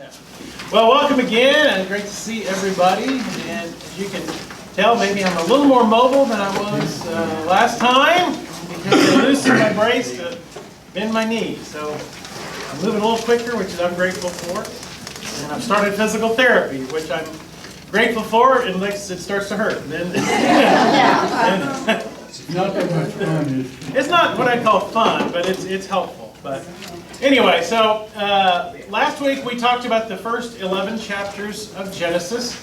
Yeah. Well, welcome again, and great to see everybody. And as you can tell, maybe I'm a little more mobile than I was last time because I loosened my brace to bend my knee. So I'm moving a little quicker, which I'm grateful for. And I've started physical therapy, which I'm grateful for, unless it starts to hurt. And then, It's not that much fun. it's not what I call fun, but it's helpful. But anyway, so last week we talked about the first 11 chapters of Genesis.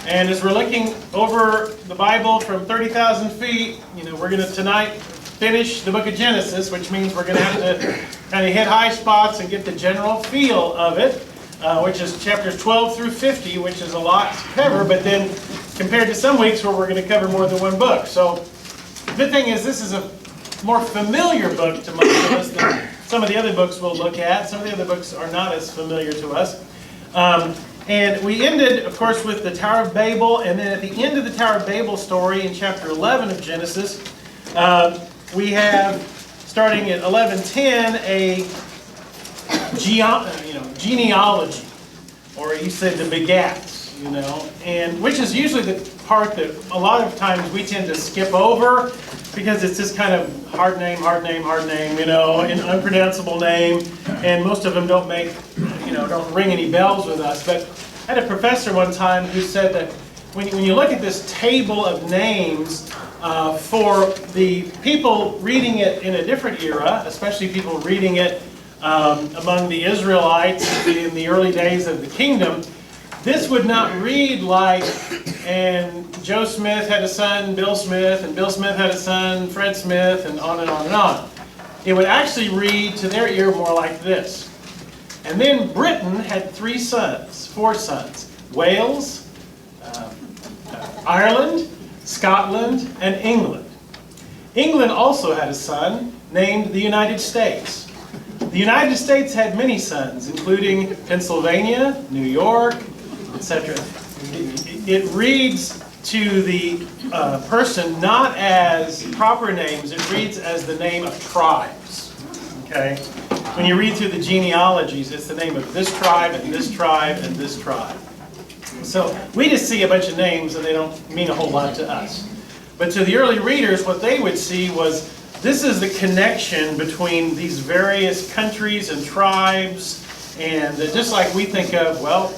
And as we're looking over the Bible from 30,000 feet, we're going to tonight finish the book of Genesis, which means we're going to have to kind of hit high spots and get the general feel of it, which is chapters 12 through 50, which is a lot to cover, but then compared to some weeks where we're going to cover more than one book. So the good thing is this is a more familiar book to most of us than some of the other books we'll look at. Some of the other books are not as familiar to us. And we ended, of course, with the Tower of Babel, and then at the end of the Tower of Babel story in chapter 11 of Genesis, we have, starting at 11:10, a genealogy, or you said the begats, and which is usually the part that a lot of times we tend to skip over because it's this kind of hard name, an unpronounceable name, and most of them don't don't ring any bells with us. But I had a professor one time who said that when you look at this table of names for the people reading it in a different era, especially people reading it among the Israelites in the early days of the kingdom, this would not read like, and Joe Smith had a son, Bill Smith, and Bill Smith had a son, Fred Smith, and on and on and on. It would actually read to their ear more like this. And then Britain had four sons, Wales, Ireland, Scotland, and England. England also had a son named the United States. The United States had many sons, including Pennsylvania, New York, etc. It reads to the person not as proper names, it reads as the name of tribes. Okay? When you read through the genealogies, it's the name of this tribe, and this tribe, and this tribe. So we just see a bunch of names, and they don't mean a whole lot to us. But to the early readers, what they would see was, this is the connection between these various countries and tribes, and just like we think of, well,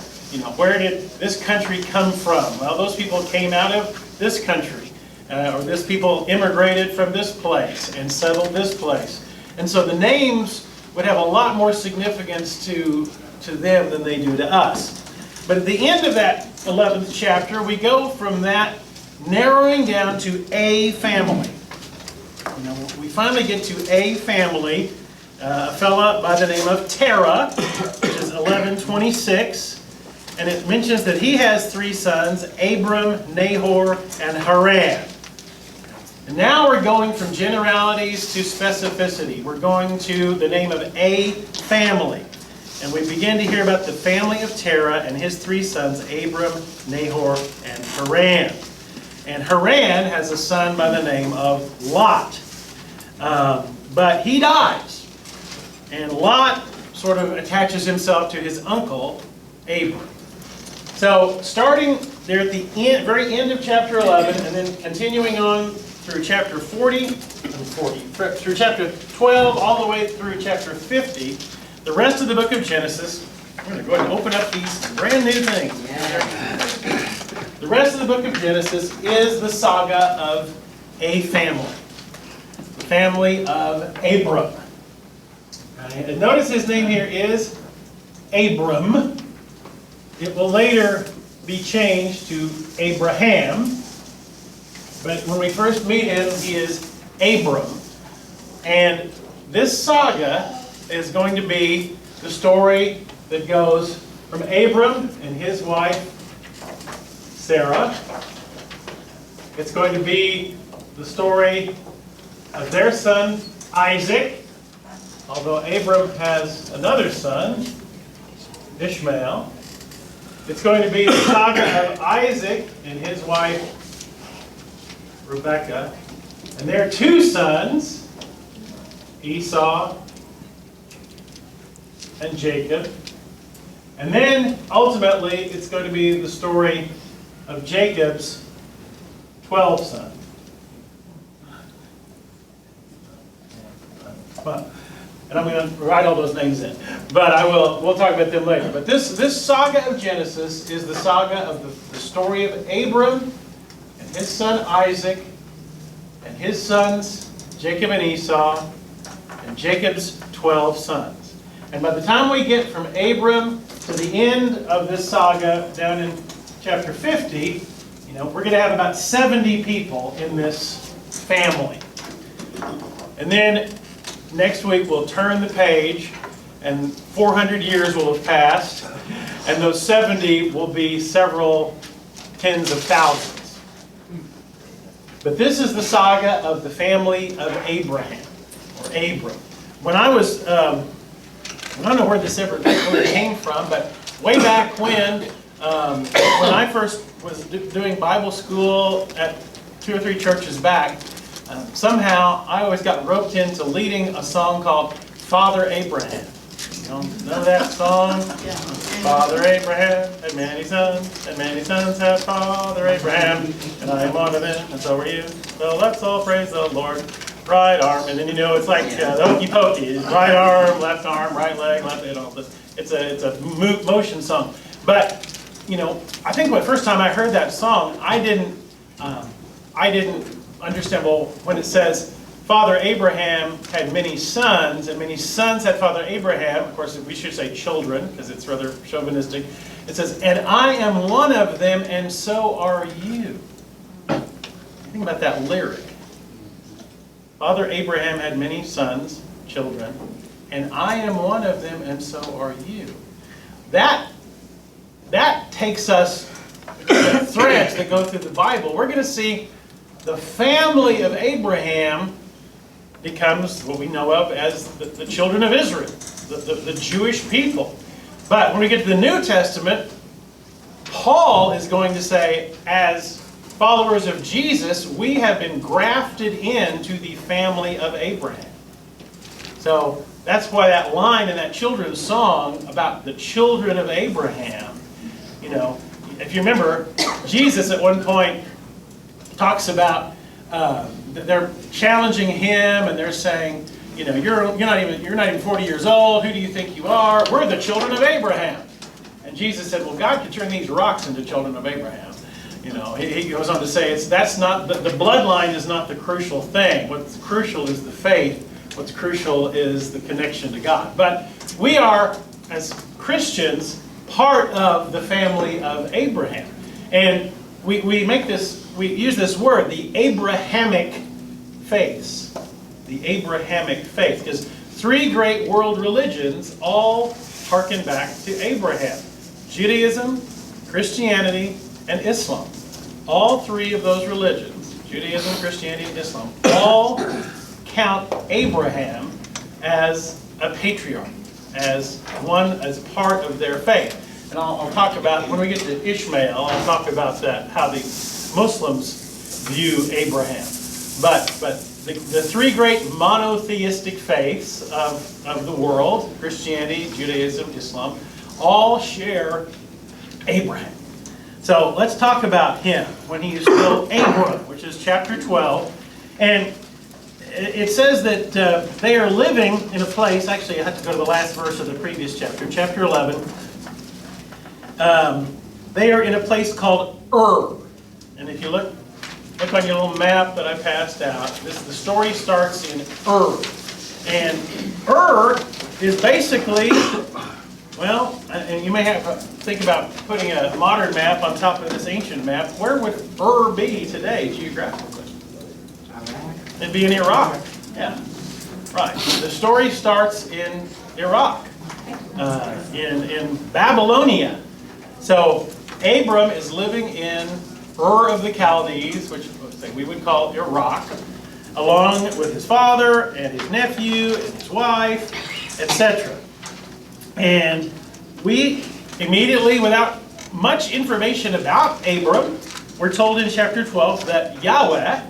where did this country come from? Well, those people came out of this country, or this people immigrated from this place and settled this place. And so the names would have a lot more significance to them than they do to us. But at the end of that 11th chapter, we go from that narrowing down to a family. We finally get to a family, a fella by the name of Terah, which is 11:26. And it mentions that he has three sons, Abram, Nahor, and Haran. And now we're going from generalities to specificity. We're going to the name of a family. And we begin to hear about the family of Terah and his three sons, Abram, Nahor, and Haran. And Haran has a son by the name of Lot. But he dies. And Lot sort of attaches himself to his uncle, Abram. So starting there at the very end of chapter 11, and then continuing on through chapter through chapter 12, all the way through chapter 50, the rest of the book of Genesis, I'm going to go ahead and open up these brand new things. The rest of the book of Genesis is the saga of a family. The family of Abram. And notice his name here is Abram. It will later be changed to Abraham. But when we first meet him, he is Abram. And this saga is going to be the story that goes from Abram and his wife, Sarah. It's going to be the story of their son, Isaac. Although Abram has another son, Ishmael. It's going to be the saga of Isaac and his wife, Rebekah, and their two sons, Esau and Jacob. And then, ultimately, it's going to be the story of Jacob's 12 sons. And I'm going to write all those names in. But we'll talk about them later. But this saga of Genesis is the saga of the story of Abram and his son Isaac and his sons Jacob and Esau and Jacob's 12 sons. And by the time we get from Abram to the end of this saga down in chapter 50, we're going to have about 70 people in this family. And then next week we'll turn the page and 400 years will have passed, and those 70 will be several tens of thousands. But this is the saga of the family of Abraham, or Abram. When I was, I don't know where this ever came from, but way back when I first was doing Bible school at 2 or 3 churches back, somehow I always got roped into leading a song called Father Abraham. You know that song? Yeah. Father Abraham had many sons, and many sons had Father Abraham, and I am one of them, and so are you. So let's all praise the Lord. Right arm, and then it's like the hokey pokey. Right arm, right leg, left leg, all this. It's a motion song. But I think the first time I heard that song, I didn't understand. Well, when it says Father Abraham had many sons, and many sons had Father Abraham. Of course, we should say children because it's rather chauvinistic. It says, "And I am one of them, and so are you." Think about that lyric. Father Abraham had many sons, children, and I am one of them, and so are you. That takes us to the threads that go through the Bible. We're going to see the family of Abraham becomes what we know of as the children of Israel, the Jewish people. But when we get to the New Testament, Paul is going to say, as followers of Jesus, we have been grafted into the family of Abraham. So that's why that line in that children's song about the children of Abraham, if you remember, Jesus at one point talks about they're challenging him and they're saying, you're not even 40 years old. Who do you think you are? We're the children of Abraham. And Jesus said, well, God could turn these rocks into children of Abraham. He goes on to say, that's not the bloodline is not the crucial thing. What's crucial is the faith. What's crucial is the connection to God. But we are, as Christians, part of the family of Abraham. And we use this word, the Abrahamic faiths. The Abrahamic faith. Because 3 great world religions all harken back to Abraham. Judaism, Christianity, and Islam. All 3 of those religions, Judaism, Christianity, and Islam, all count Abraham as a patriarch, as part of their faith. And I'll talk about, when we get to Ishmael, I'll talk about that, how the Muslims view Abraham. But the 3 great monotheistic faiths of the world, Christianity, Judaism, Islam, all share Abraham. So let's talk about him when he is still Abram, which is chapter 12. And it says that they are living in a place, actually I have to go to the last verse of the previous chapter, chapter 11. They are in a place called Ur. And if you look on your little map that I passed out, the story starts in Ur. And Ur is basically, well, and you may have to think about putting a modern map on top of this ancient map. Where would Ur be today, geographically? It'd be in Iraq. Yeah, right. The story starts in Iraq, in Babylonia. So Abram is living in Ur of the Chaldees, which we would call Iraq, along with his father and his nephew and his wife, etc. And we immediately, without much information about Abram, we're told in chapter 12 that Yahweh,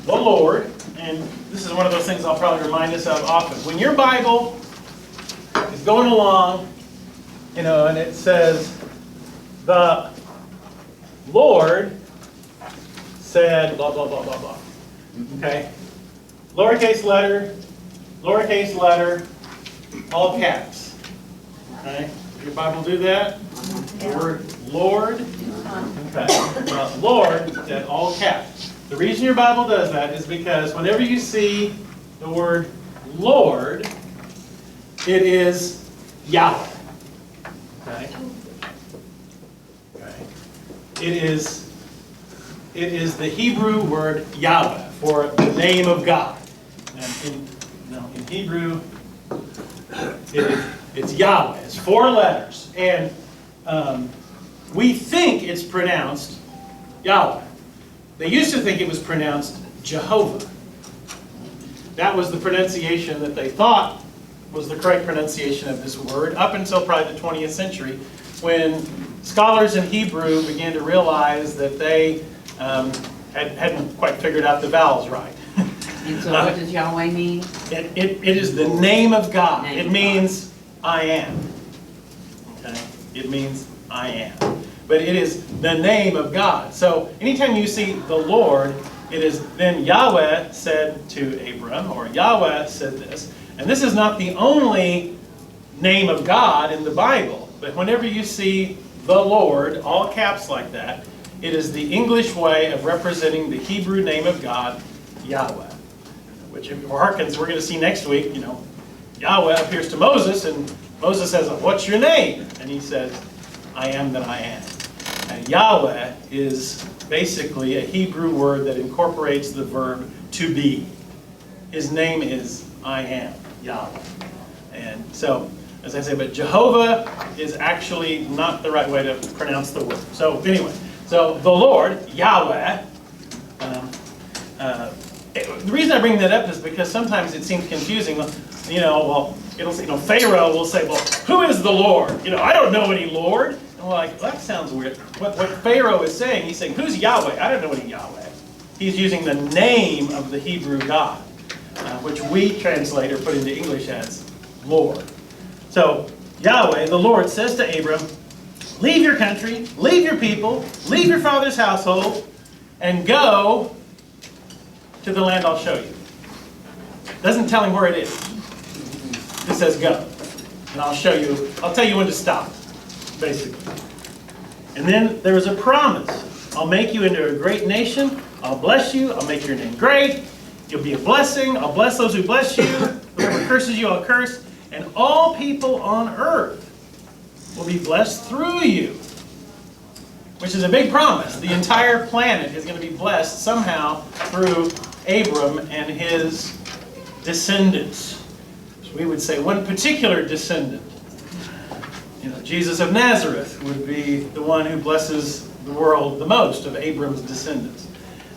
the Lord, and this is one of those things I'll probably remind us of often. When your Bible is going along and it says, the Lord said, blah, blah, blah, blah, blah. Okay? Lowercase letter, all caps. Okay? Does your Bible do that? The word Lord. Okay. Well, Lord said all caps. The reason your Bible does that is because whenever you see the word Lord, it is Yahweh. Okay? Okay. It is the Hebrew word Yahweh for the name of God. And in Hebrew, it's Yahweh. It's 4 letters. And we think it's pronounced Yahweh. They used to think it was pronounced Jehovah. That was the pronunciation that they thought was the correct pronunciation of this word up until probably the 20th century, when scholars in Hebrew began to realize that they hadn't quite figured out the vowels right. And so what does Yahweh mean? It is the name of God. It means I am. Okay? It means I am. But it is the name of God. So anytime you see the Lord, it is then Yahweh said to Abram, or Yahweh said this. And this is not the only name of God in the Bible. But whenever you see the Lord, all caps like that, it is the English way of representing the Hebrew name of God, Yahweh. Which if harkens, we're going to see next week, Yahweh appears to Moses, and Moses says, what's your name? And he says, I am that I am. And Yahweh is basically a Hebrew word that incorporates the verb to be. His name is I am, Yahweh. And so, as I say, but Jehovah is actually not the right way to pronounce the word. So anyway, so the Lord, Yahweh, the reason I bring that up is because sometimes it seems confusing. Well, it'll say, Pharaoh will say, well, who is the Lord? I don't know any Lord. And we're like, well, that sounds weird. What Pharaoh is saying, he's saying, who's Yahweh? I don't know any Yahweh. He's using the name of the Hebrew God, which we translate or put into English as Lord. So Yahweh, the Lord, says to Abram, leave your country, leave your people, leave your father's household, and go to the land I'll show you. Doesn't tell him where it is. It says go. And I'll show you, I'll tell you when to stop, basically. And then there is a promise. I'll make you into a great nation. I'll bless you. I'll make your name great. You'll be a blessing. I'll bless those who bless you. Whoever curses you, I'll curse. And all people on earth will be blessed through you. Which is a big promise. The entire planet is going to be blessed somehow through Abram and his descendants. So we would say one particular descendant. Jesus of Nazareth would be the one who blesses the world the most of Abram's descendants.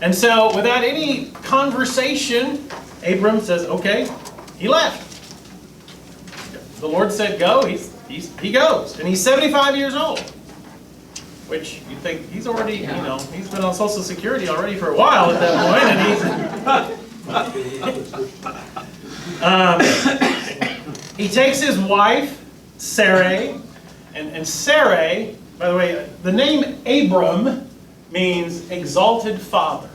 And so without any conversation, Abram says, okay, he left. The Lord said go, he goes. And he's 75 years old. Which you think he's already, he's been on Social Security already for a while at that point. And he takes his wife, Sarai, and Sarai, by the way, the name Abram means exalted father.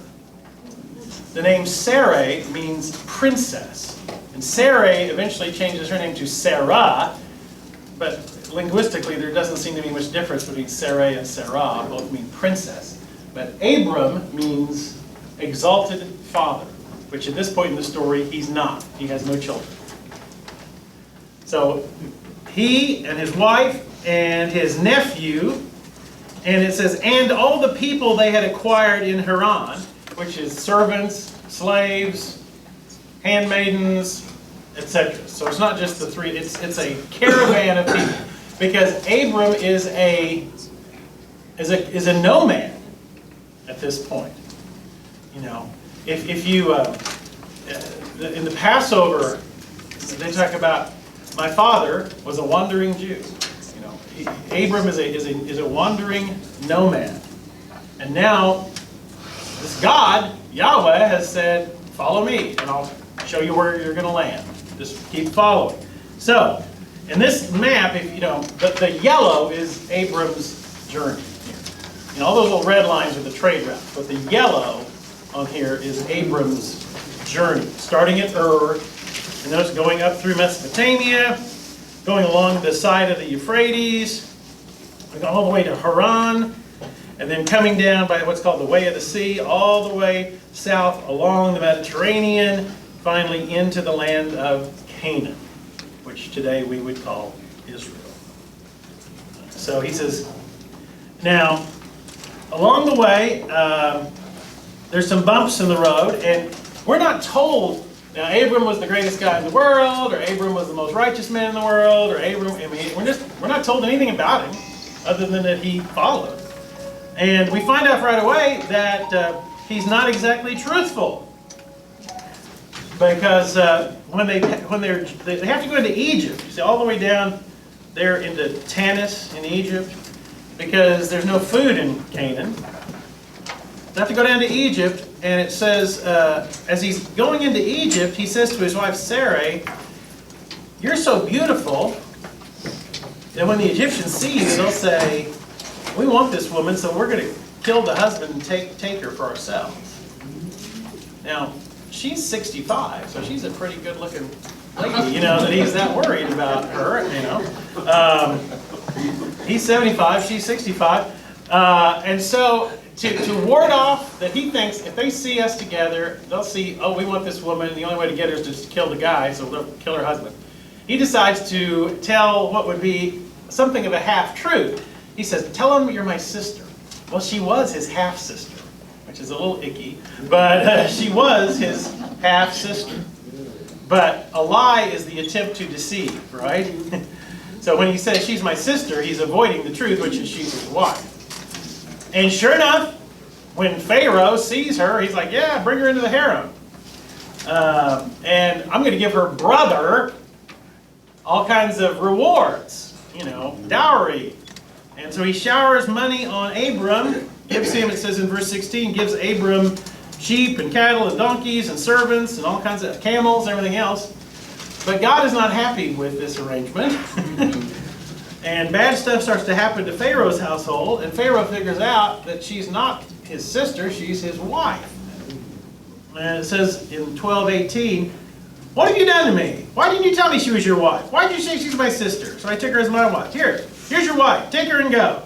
The name Sarai means princess. And Sarai eventually changes her name to Sarah, but linguistically, there doesn't seem to be much difference between Sarai and Sarah. Both mean princess. But Abram means exalted father, which at this point in the story, he's not. He has no children. So he and his wife and his nephew, and it says, and all the people they had acquired in Haran, which is servants, slaves, handmaidens, etc. So it's not just the three, it's a caravan of people. Because Abram is a nomad at this point. If you in the Passover, they talk about my father was a wandering Jew. Abram is a wandering nomad, and now this God Yahweh has said, "Follow me, and I'll show you where you're going to land. Just keep following." So In this map, if you know, the yellow is Abram's journey here. You know, all those little red lines are the trade routes, but the yellow on here is Abram's journey, starting at Ur, and those going up through Mesopotamia, going along the side of the Euphrates, going all the way to Haran, and then coming down by what's called the Way of the Sea, all the way south along the Mediterranean, finally into the land of Canaan, which today we would call Israel. So he says, now, along the way, there's some bumps in the road, and we're not told, now Abram was the greatest guy in the world, or Abram was the most righteous man in the world, or Abram, I mean, we're not told anything about him, other than that he followed. And we find out right away that he's not exactly truthful. Because when they have to go into Egypt, you see, all the way down there into Tanis in Egypt, because there's no food in Canaan. They have to go down to Egypt, and it says, as he's going into Egypt, he says to his wife Sarai, "You're so beautiful that when the Egyptians see you, they'll say, 'We want this woman, so we're going to kill the husband and take her for ourselves.'" Now, she's 65, so she's a pretty good-looking lady, you know, that he's that worried about her, you know. He's 75, she's 65. And so to ward off that he thinks if they see us together, they'll see, oh, we want this woman, and the only way to get her is just to kill the guy, so they'll kill her husband. He decides to tell what would be something of a half-truth. He says, "Tell him you're my sister." Well, she was his half-sister, which is a little icky, but she was his half-sister. But a lie is the attempt to deceive, right? So when he says she's my sister, he's avoiding the truth, which is she's his wife. And sure enough, when Pharaoh sees her, he's like, yeah, bring her into the harem. And I'm going to give her brother all kinds of rewards, you know, dowry. And so he showers money on Abram, gives him, it says in verse 16, gives Abram sheep and cattle and donkeys and servants and all kinds of camels and everything else. But God is not happy with this arrangement. And bad stuff starts to happen to Pharaoh's household, and Pharaoh figures out that she's not his sister, she's his wife. And it says in 12:18, "What have you done to me? Why didn't you tell me she was your wife? Why did you say she's my sister? So I took her as my wife. Here's your wife. Take her and go."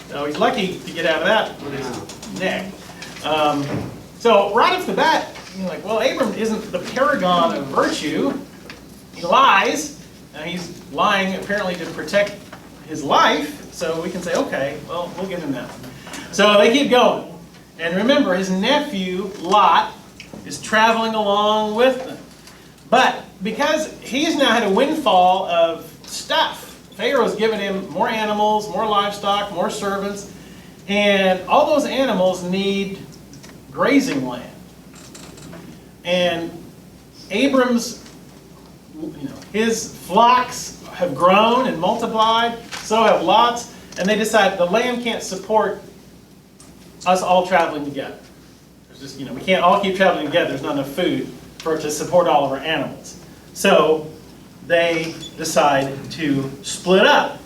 So he's lucky to get out of that with his neck. So right off the bat, you're like, well, Abram isn't the paragon of virtue. He lies. Now he's lying apparently to protect his life. So we can say, okay, well, we'll give him that. So they keep going. And remember, his nephew, Lot, is traveling along with them. But because he's now had a windfall of stuff, Pharaoh's given him more animals, more livestock, more servants, and all those animals need grazing land. And Abram's, his flocks have grown and multiplied, so have Lot's, and they decide the land can't support us all traveling together. There's just, we can't all keep traveling together. There's not enough food for it to support all of our animals. So they decide to split up.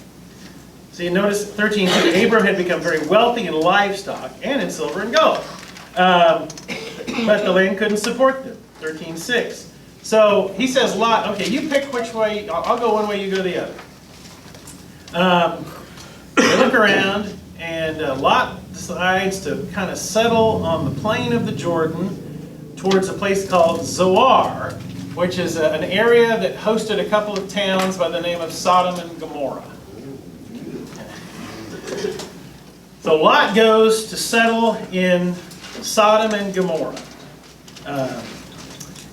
So you notice 13:2, Abram had become very wealthy in livestock and in silver and gold. But the land couldn't support them. 13:6. So he says, Lot, okay, you pick which way, I'll go one way, you go the other. They look around, and Lot decides to kind of settle on the plain of the Jordan towards a place called Zoar, which is an area that hosted a couple of towns by the name of Sodom and Gomorrah. So Lot goes to settle in Sodom and Gomorrah.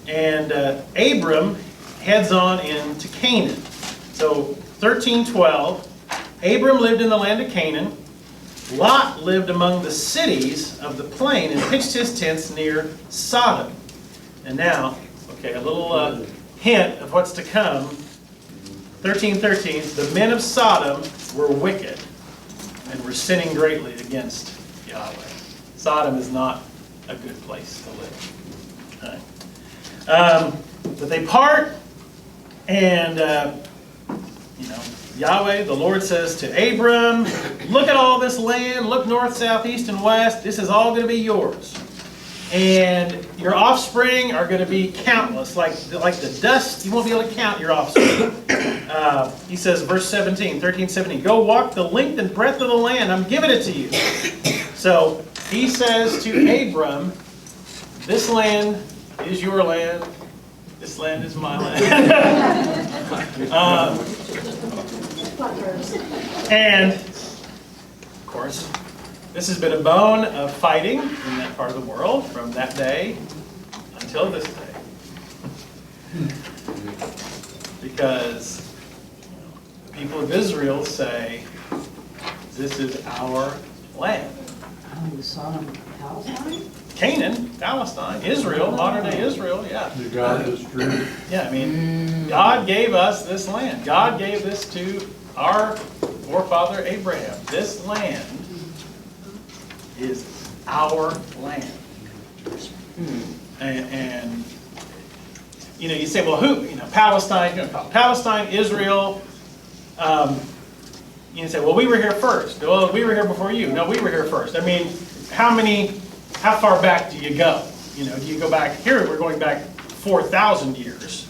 And Abram heads on into Canaan. So 13:12, Abram lived in the land of Canaan. Lot lived among the cities of the plain and pitched his tents near Sodom. And now, okay, a little hint of what's to come. 13:13, the men of Sodom were wicked and were sinning greatly against Yahweh. Sodom is not a good place to live. All right. But they part, and Yahweh, the Lord says to Abram, look at all this land, look north, south, east, and west. This is all going to be yours. And your offspring are going to be countless, like the dust. You won't be able to count your offspring. He says, verse 17, 13, 17, go walk the length and breadth of the land. I'm giving it to you. So he says to Abram, this land is your land. This land is my land. And, of course, this has been a bone of fighting in that part of the world from that day until this day. Because the people of Israel say, this is our land. Oh, Sodom, Palestine? Canaan, Palestine, Israel, modern day Israel, yeah. The God is true. Yeah, I mean, God gave us this land. God gave this to our forefather Abraham. This land is our land. And you say, well, who? Palestine, Israel. You say, well, we were here first. Well, we were here before you. No, we were here first. I mean, how far back do you go? Do you go back here? We're going back 4,000 years.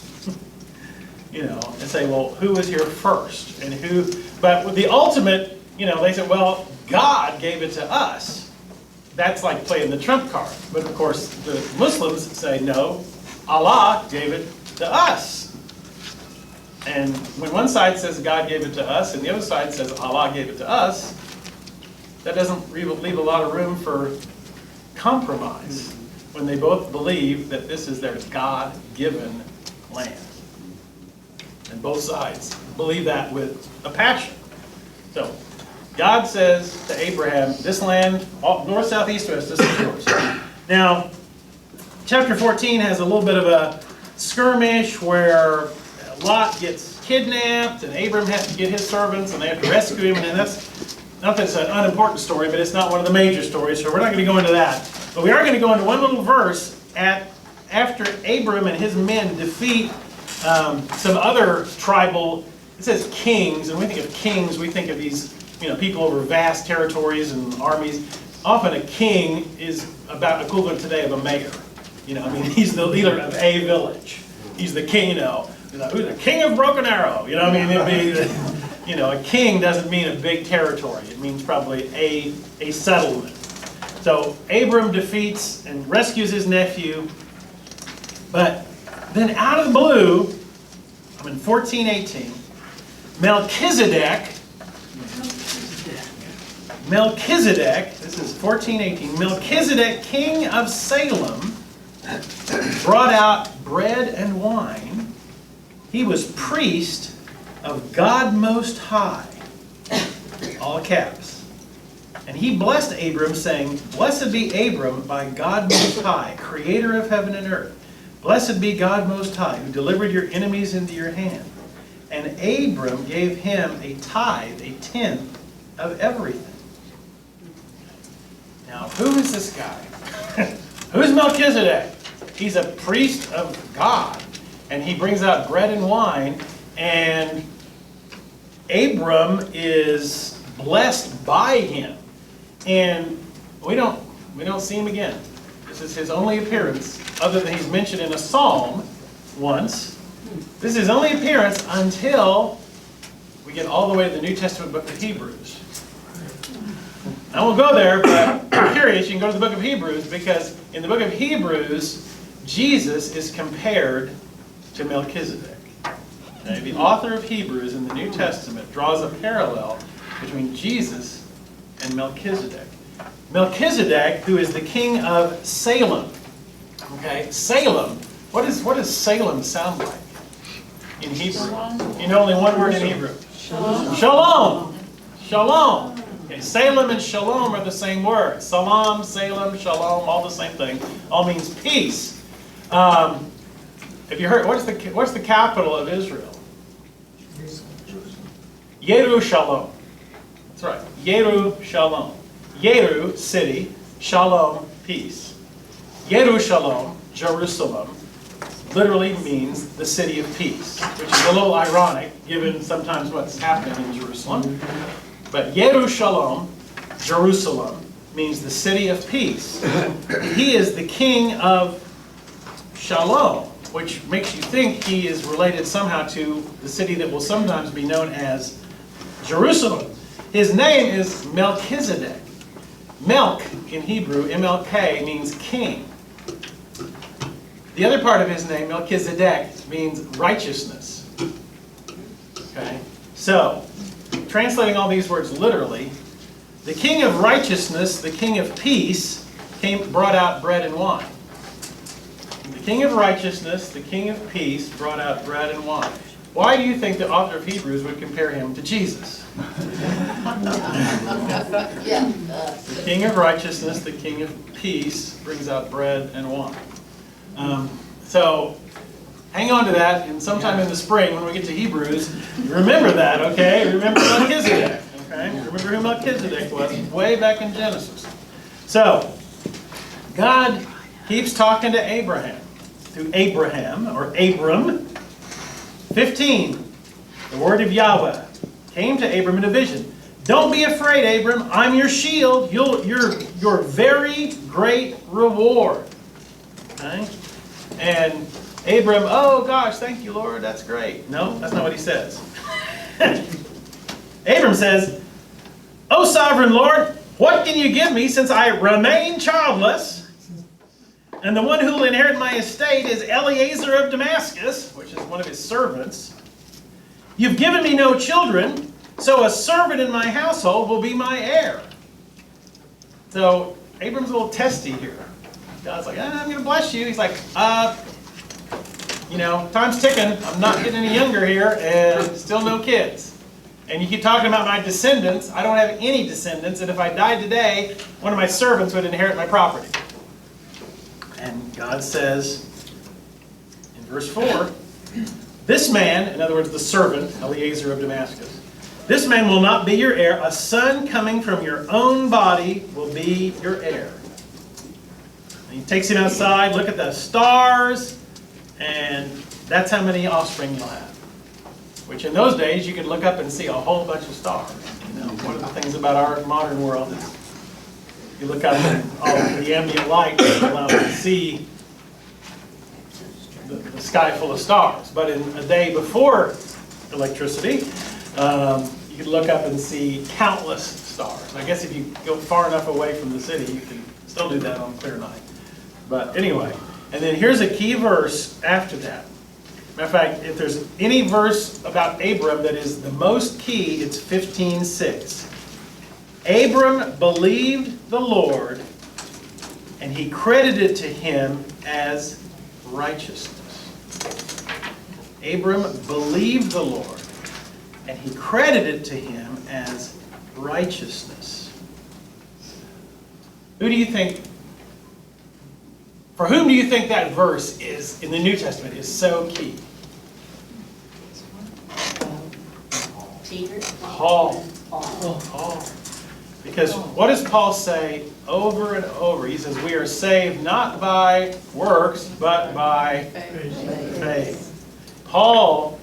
And say, well, who was here first? And who? But with the ultimate, they say, well, God gave it to us. That's like playing the trump card. But of course, the Muslims say, no, Allah gave it to us. And when one side says God gave it to us, and the other side says Allah gave it to us, that doesn't leave a lot of room for compromise when they both believe that this is their God-given land. And both sides believe that with a passion. So, God says to Abraham, this land, north, south, east, west, this is yours. Now, chapter 14 has a little bit of a skirmish where Lot gets kidnapped, and Abram has to get his servants, and they have to rescue him, and that's, not that it's an unimportant story, but it's not one of the major stories, so we're not going to go into that. But we are going to go into one little verse after Abram and his men defeat some other tribal, it says kings, and when we think of kings, we think of these people over vast territories and armies. Often a king is about equivalent today of a mayor. He's the leader of a village. He's the king, who's the king of Broken Arrow. It'd be, a king doesn't mean a big territory. It means probably a settlement. So Abram defeats and rescues his nephew, but then out of the blue, in 1418, Melchizedek, this is 1418, Melchizedek, king of Salem, brought out bread and wine. He was priest of God Most High, all caps. And he blessed Abram, saying, blessed be Abram by God Most High, creator of heaven and earth. Blessed be God Most High, who delivered your enemies into your hand. And Abram gave him a tithe, a tenth of everything. Now, who is this guy? Who's Melchizedek? He's a priest of God. And he brings out bread and wine. And Abram is blessed by him. And we don't see him again. This is his only appearance, other than he's mentioned in a psalm once. This is his only appearance until we get all the way to the New Testament book of Hebrews. I won't go there, but if you're curious, you can go to the book of Hebrews, because in the book of Hebrews, Jesus is compared to Melchizedek. Okay? The author of Hebrews in the New Testament draws a parallel between Jesus and Melchizedek. Melchizedek, who is the king of Salem. Okay, Salem. What does Salem sound like in Hebrew? You know only one word in Hebrew. Shalom. Shalom. Shalom. Okay, Salem and Shalom are the same word. Salam, Salem, Shalom, all the same thing. All means peace. Have you heard? What's the capital of Israel? Yerushalom. That's right. Yerushalom. Yeru, city. Shalom, peace. Yerushalom, Jerusalem, literally means the city of peace, which is a little ironic given sometimes what's happening in Jerusalem. But Yerushalayim, Jerusalem, means the city of peace. He is the king of Shalom, which makes you think he is related somehow to the city that will sometimes be known as Jerusalem. His name is Melchizedek. Melch in Hebrew, M-L-K, means king. The other part of his name, Melchizedek, means righteousness. Okay? So, translating all these words literally, the king of righteousness, the king of peace, brought out bread and wine. The king of righteousness, the king of peace, brought out bread and wine. Why do you think the author of Hebrews would compare him to Jesus? The king of righteousness, the king of peace, brings out bread and wine. So, hang on to that, and sometime in the spring, when we get to Hebrews, remember that, okay? Remember Melchizedek, okay? Remember who Melchizedek was way back in Genesis. So, God keeps talking to Abraham, through Abraham, or Abram. 15, the word of Yahweh came to Abram in a vision. Don't be afraid, Abram. I'm your shield. Your very great reward. Okay? And Abram, oh gosh, thank you, Lord. That's great. No, that's not what he says. Abram says, oh, sovereign Lord, what can you give me since I remain childless? And the one who will inherit my estate is Eliezer of Damascus, which is one of his servants. You've given me no children, so a servant in my household will be my heir. So Abram's a little testy here. God's like, I'm going to bless you. He's like, time's ticking. I'm not getting any younger here, and still no kids. And you keep talking about my descendants. I don't have any descendants, and if I died today, one of my servants would inherit my property. And God says, in verse 4, this man, in other words, the servant, Eliezer of Damascus, this man will not be your heir. A son coming from your own body will be your heir. And he takes him outside, look at the stars, and that's how many offspring you'll have. Which in those days, you could look up and see a whole bunch of stars. One of the things about our modern world is you look up and all the ambient light allows you to see the sky full of stars. But in a day before electricity, you could look up and see countless stars. I guess if you go far enough away from the city, you can still do that on a clear night. But anyway, and then here's a key verse after that. Matter of fact, if there's any verse about Abram that is the most key, it's 15:6. Abram believed the Lord, and he credited to him as righteousness. Abram believed the Lord, and he credited to him as righteousness. Who do you think, for whom do you think that verse is in the New Testament is so key? Peter? Paul. Because what does Paul say over and over? He says, we are saved not by works, but by faith. Paul,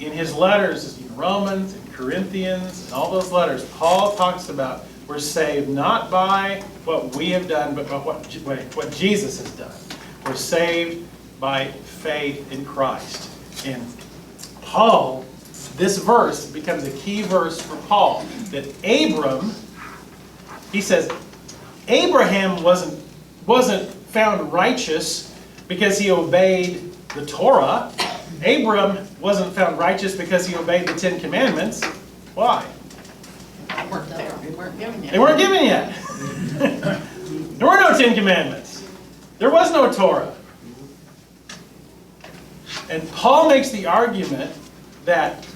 in his letters, in Romans, in Corinthians, and all those letters, Paul talks about we're saved not by what we have done, but by what Jesus has done. We're saved by faith in Christ. And Paul, this verse becomes a key verse for Paul. That Abram, he says, Abraham wasn't found righteous because he obeyed the Torah. Abram wasn't found righteous because he obeyed the Ten Commandments. Why? They weren't there. They weren't given yet. They weren't given yet. There were no Ten Commandments. There was no Torah. And Paul makes the argument that,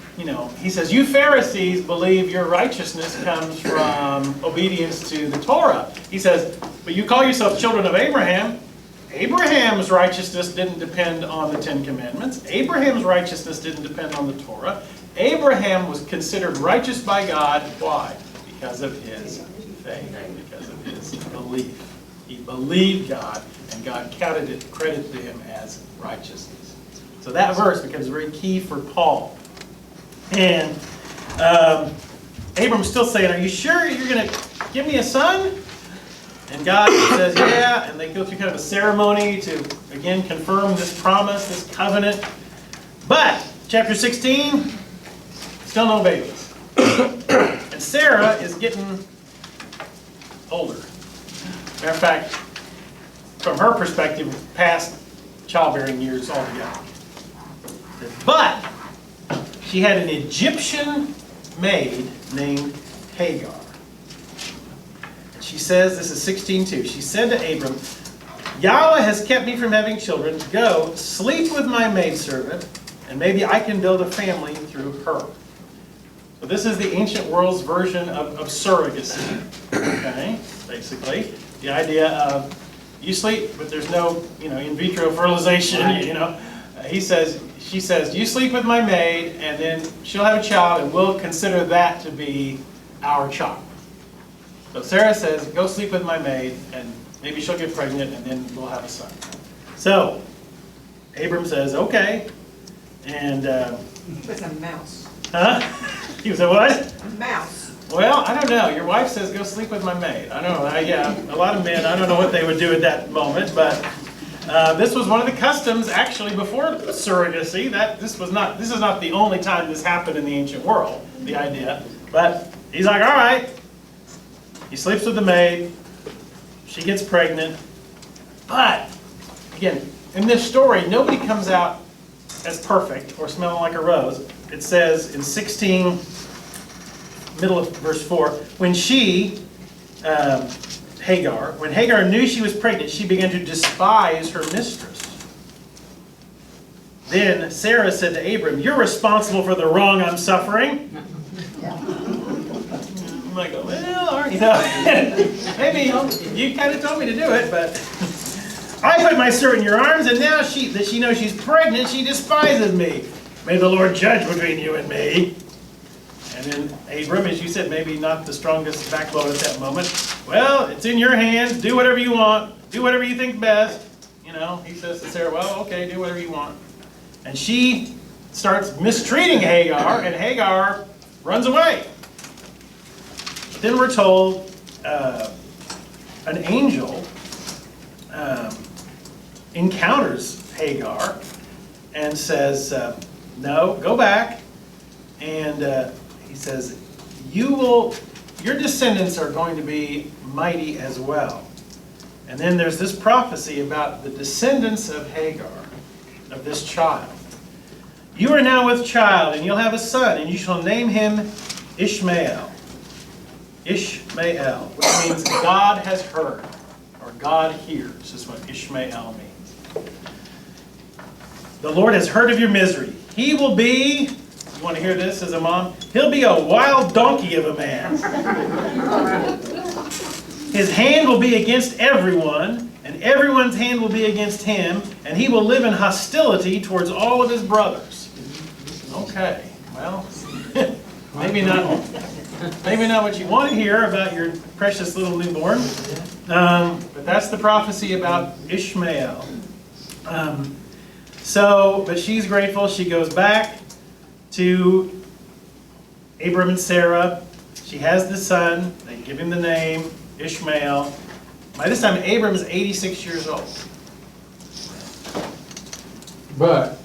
he says, you Pharisees believe your righteousness comes from obedience to the Torah. He says, but you call yourself children of Abraham. Abraham's righteousness didn't depend on the Ten Commandments. Abraham's righteousness didn't depend on the Torah. Abraham was considered righteous by God. Why? Because of his faith, because of his belief. He believed God, and God credited to him as righteousness. So that verse becomes very key for Paul. And Abram's still saying, are you sure you're going to give me a son? And God says, yeah, and they go through kind of a ceremony to, again, confirm this promise, this covenant. But, chapter 16, still no babies. And Sarah is getting older. Matter of fact, from her perspective, past childbearing years altogether. But she had an Egyptian maid named Hagar. And she says, this is 16:2. She said to Abram, Yahweh has kept me from having children. Go, sleep with my maidservant, and maybe I can build a family through her. So this is the ancient world's version of surrogacy. Okay, basically. The idea of you sleep, but there's no, in vitro fertilization, She says, you sleep with my maid, and then she'll have a child, and we'll consider that to be our child. So Sarah says, go sleep with my maid, and maybe she'll get pregnant, and then we'll have a son. So Abram says, okay. And He was a mouse. huh? He was a what? A mouse. Well, I don't know. Your wife says, go sleep with my maid. I don't know. Yeah, a lot of men, I don't know what they would do at that moment, but this was one of the customs actually before surrogacy. This is not the only time this happened in the ancient world, the idea. But he's like, all right. He sleeps with the maid. She gets pregnant. But, again, in this story, nobody comes out as perfect or smelling like a rose. It says in 16, middle of verse 4, when Hagar knew she was pregnant, she began to despise her mistress. Then Sarah said to Abram, you're responsible for the wrong I'm suffering. I'm like, well, aren't you? Maybe you kind of told me to do it, but I put my servant in your arms, and now that she knows she's pregnant, she despises me. May the Lord judge between you and me. And then Abram, as you said, maybe not the strongest backbone at that moment. Well, it's in your hands. Do whatever you want. Do whatever you think best. He says to Sarah, well, okay, do whatever you want. And she starts mistreating Hagar, and Hagar runs away. Then we're told an angel encounters Hagar and says, no, go back. And he says, your descendants are going to be mighty as well. And then there's this prophecy about the descendants of Hagar, of this child. You are now with child, and you'll have a son, and you shall name him Ishmael. Ishmael, which means God has heard, or God hears, is what Ishmael means. The Lord has heard of your misery. He will be, you want to hear this as a mom? He'll be a wild donkey of a man. His hand will be against everyone, and everyone's hand will be against him, and he will live in hostility towards all of his brothers. Okay, well, maybe not what you want to hear about your precious little newborn, but that's the prophecy about Ishmael. But she's grateful. She goes back to Abram and Sarah. She has the son. They give him the name Ishmael. By this time, Abram is 86 years old. But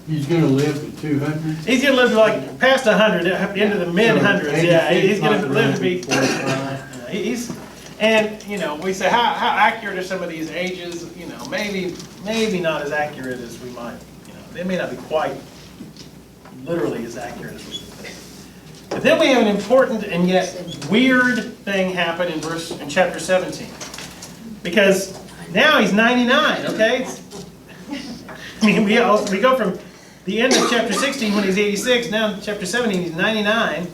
he's going to live to 200? He's going to live like past 100, into the mid-hundreds. Yeah, he's going to live to be... And, we say, how accurate are some of these ages? Maybe not as accurate as we might. They may not be quite literally as accurate as we think. But then we have an important and yet weird thing happen in chapter 17. Because now he's 99, okay? We go from the end of chapter 16 when he's 86, now in chapter 17 he's 99.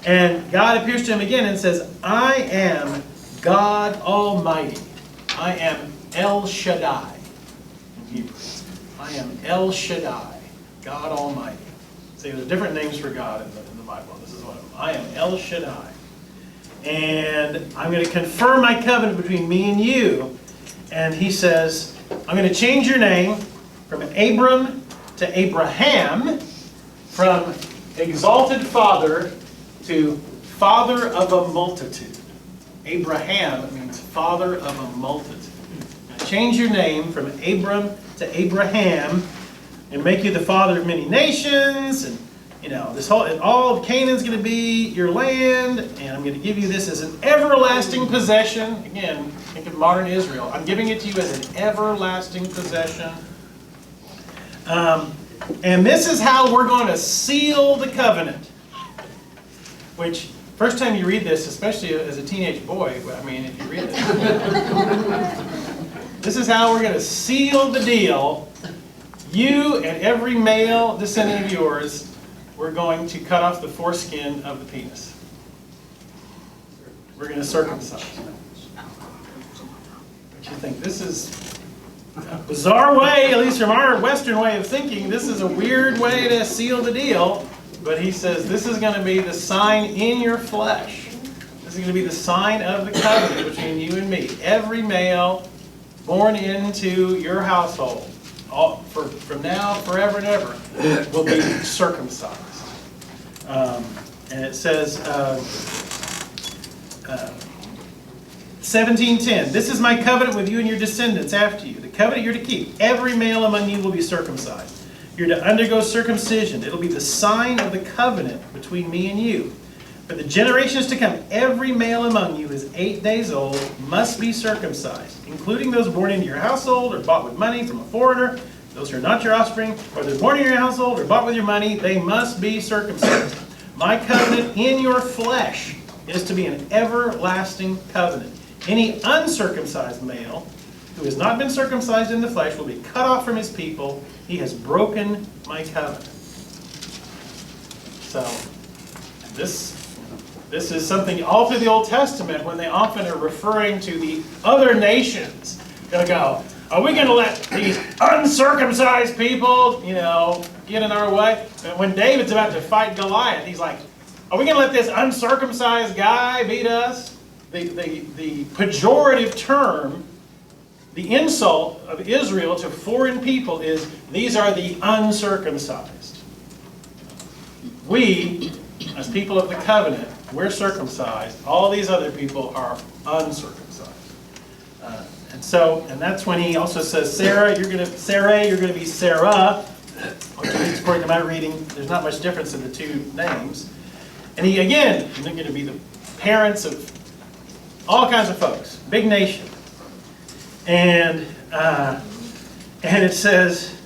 And God appears to him again and says, I am God Almighty. I am El Shaddai in Hebrew. I am El Shaddai, God Almighty. See, there's different names for God in the Bible. This is one of them. I am El Shaddai. And I'm going to confirm my covenant between me and you. And he says, I'm going to change your name from Abram to Abraham, from exalted father to father of a multitude. Abraham means father of a multitude. Now change your name from Abram to Abraham and make you the father of many nations. And this whole, and all of Canaan's going to be your land, and I'm going to give you this as an everlasting possession. Again, think of modern Israel. I'm giving it to you as an everlasting possession. And this is how we're going to seal the covenant. Which, first time you read this, especially as a teenage boy, I mean, if you read it, this is how we're going to seal the deal. You and every male descendant of yours, we're going to cut off the foreskin of the penis. We're going to circumcise. But you think this is a bizarre way, at least from our Western way of thinking, this is a weird way to seal the deal. But he says this is going to be the sign in your flesh. This is going to be the sign of the covenant between you and me. Every male born into your household, from now, forever and ever, will be circumcised. And it says, 17:10, this is my covenant with you and your descendants after you. The covenant you're to keep. Every male among you will be circumcised. You're to undergo circumcision. It'll be the sign of the covenant between me and you. For the generations to come, every male among you is 8 days old, must be circumcised, including those born into your household or bought with money from a foreigner. Those who are not your offspring, whether born in your household or bought with your money, they must be circumcised. My covenant in your flesh is to be an everlasting covenant. Any uncircumcised male who has not been circumcised in the flesh will be cut off from his people. He has broken my covenant. So, this is something all through the Old Testament when they often are referring to the other nations. They'll go, are we going to let these uncircumcised people, get in our way? And when David's about to fight Goliath, he's like, are we going to let this uncircumcised guy beat us? The pejorative term, the insult of Israel to foreign people is, these are the uncircumcised. We, as people of the covenant, we're circumcised. All these other people are uncircumcised. And that's when he also says, Sarah, you're going to be Sarah, which means, according to my reading, there's not much difference in the two names. And you're going to be the parents of all kinds of folks, big nation. And it says,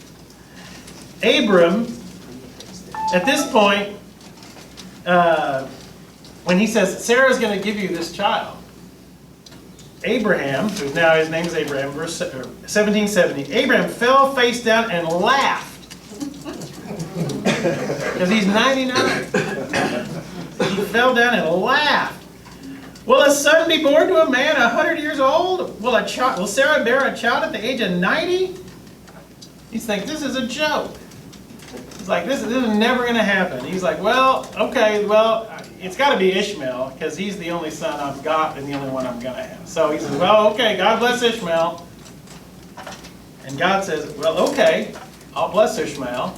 Abram, at this point, when he says, Sarah's going to give you this child, Abraham, who now his name is Abraham, verse 1770, Abraham fell face down and laughed. Because he's 99. He fell down and laughed. Will a son be born to a man 100 years old? Will Sarah bear a child at the age of 90? He's like, this is a joke. He's like, this is never going to happen. He's like, well, okay, it's got to be Ishmael, because he's the only son I've got and the only one I'm going to have. So he says, well, okay, God bless Ishmael. And God says, well, okay, I'll bless Ishmael.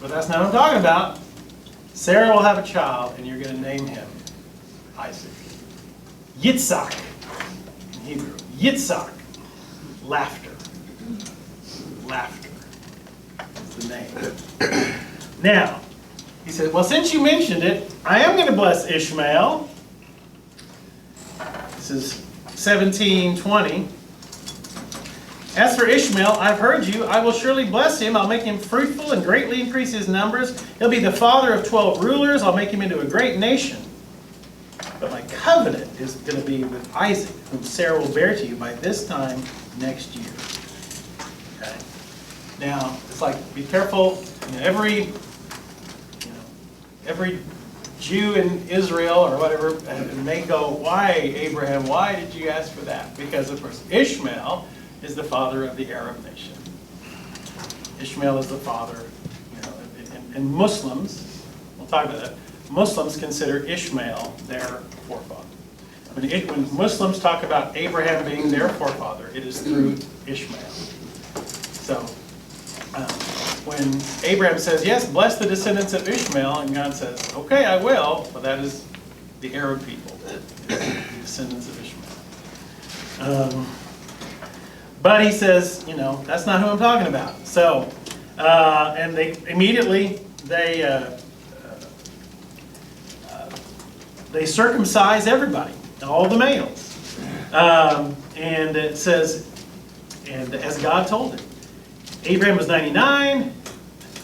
But that's not what I'm talking about. Sarah will have a child, and you're going to name him Isaac. Yitzhak in Hebrew. Yitzhak. Laughter. Laughter is the name. Now, he said, well, since you mentioned it, I am going to bless Ishmael. This is 17:20. As for Ishmael, I've heard you. I will surely bless him. I'll make him fruitful and greatly increase his numbers. He'll be the father of 12 rulers. I'll make him into a great nation. But my covenant is going to be with Isaac, whom Sarah will bear to you by this time next year. Okay. Now, it's like, be careful. Every Jew in Israel or whatever may go, why, Abraham, why did you ask for that? Because, of course, Ishmael is the father of the Arab nation. Ishmael is the father, and Muslims, we'll talk about that, Muslims consider Ishmael their forefather. When Muslims talk about Abraham being their forefather, it is through Ishmael. So, when Abraham says, yes, bless the descendants of Ishmael, and God says, okay, I will, but that is the Arab people, the descendants of Ishmael. But he says, that's not who I'm talking about. So, and they immediately, they circumcise everybody, all the males. And it says, and as God told him, Abraham was 99,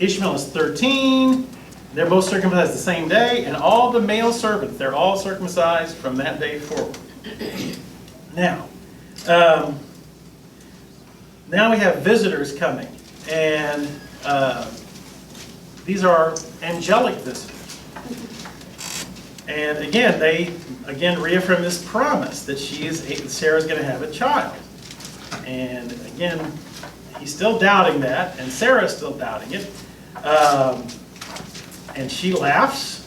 Ishmael is 13, they're both circumcised the same day, and all the male servants, they're all circumcised from that day forward. Now we have visitors coming, and these are angelic visitors. And again, they reaffirm this promise that Sarah's going to have a child. And again, he's still doubting that, and Sarah's still doubting it. And she laughs,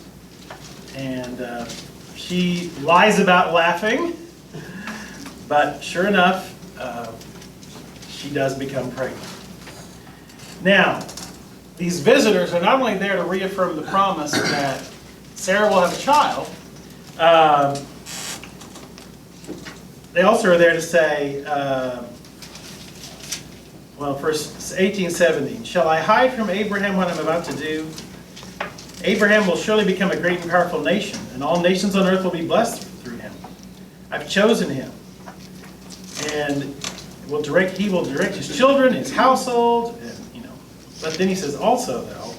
and she lies about laughing, but sure enough, she does become pregnant. Now, these visitors are not only there to reaffirm the promise that Sarah will have a child, they also are there to say, verse 18:17, shall I hide from Abraham what I'm about to do? Abraham will surely become a great and powerful nation, and all nations on earth will be blessed through him. I've chosen him, and he will direct his children, his household, and, But then he says also, though,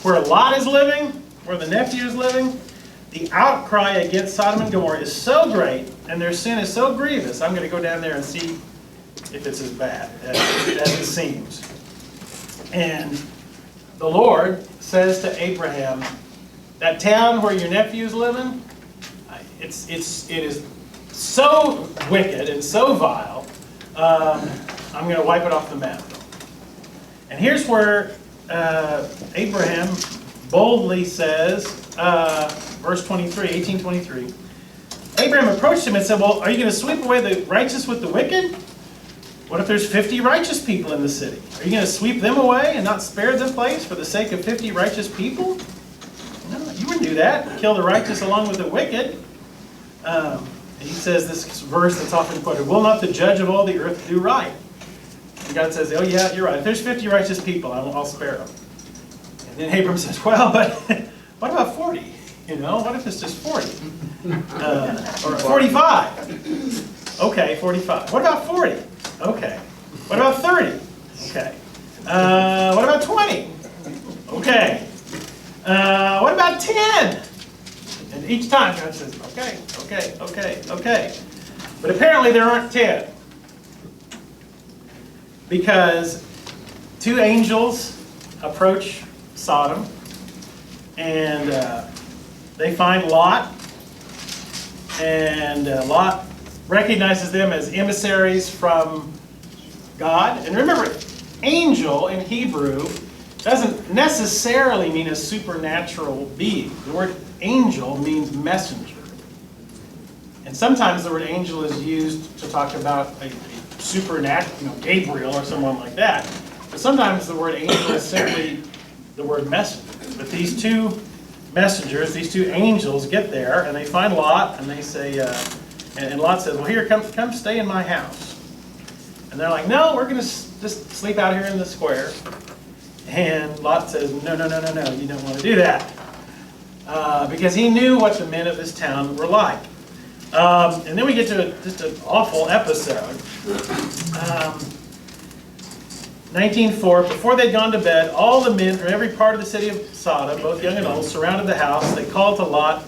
where Lot is living, where the nephew is living, the outcry against Sodom and Gomorrah is so great, and their sin is so grievous, I'm going to go down there and see if it's as bad as it seems. And the Lord says to Abraham, that town where your nephew is living, it is so wicked and so vile, I'm going to wipe it off the map. And here's where Abraham boldly says, verse 23, 18:23. Abraham approached him and said, well, are you going to sweep away the righteous with the wicked? What if there's 50 righteous people in the city? Are you going to sweep them away and not spare the place for the sake of 50 righteous people? No, you wouldn't do that. Kill the righteous along with the wicked. And he says this verse that's often quoted, will not the judge of all the earth do right? And God says, oh yeah, you're right. If there's 50 righteous people, I'll spare them. And then Abram says, well, but what about 40? What if it's just 40? Or 45? Okay, 45. What about 40? Okay. What about 30? Okay. What about 20? Okay. What about 10? And each time God says, okay. But apparently there aren't 10. Because two angels approach Sodom, and they find Lot, and Lot recognizes them as emissaries from God. And remember, angel in Hebrew doesn't necessarily mean a supernatural being. The word angel means messenger. And sometimes the word angel is used to talk about a supernatural, Gabriel or someone like that. But sometimes the word angel is simply the word messenger. But these two messengers, these two angels get there, and they find Lot, and they say, and Lot says, well, here, come stay in my house. And they're like, no, we're going to just sleep out here in the square. And Lot says, no, you don't want to do that. Because he knew what the men of this town were like. And then we get to just an awful episode. 19:4, before they'd gone to bed, all the men from every part of the city of Sodom, both young and old, surrounded the house. They called to Lot,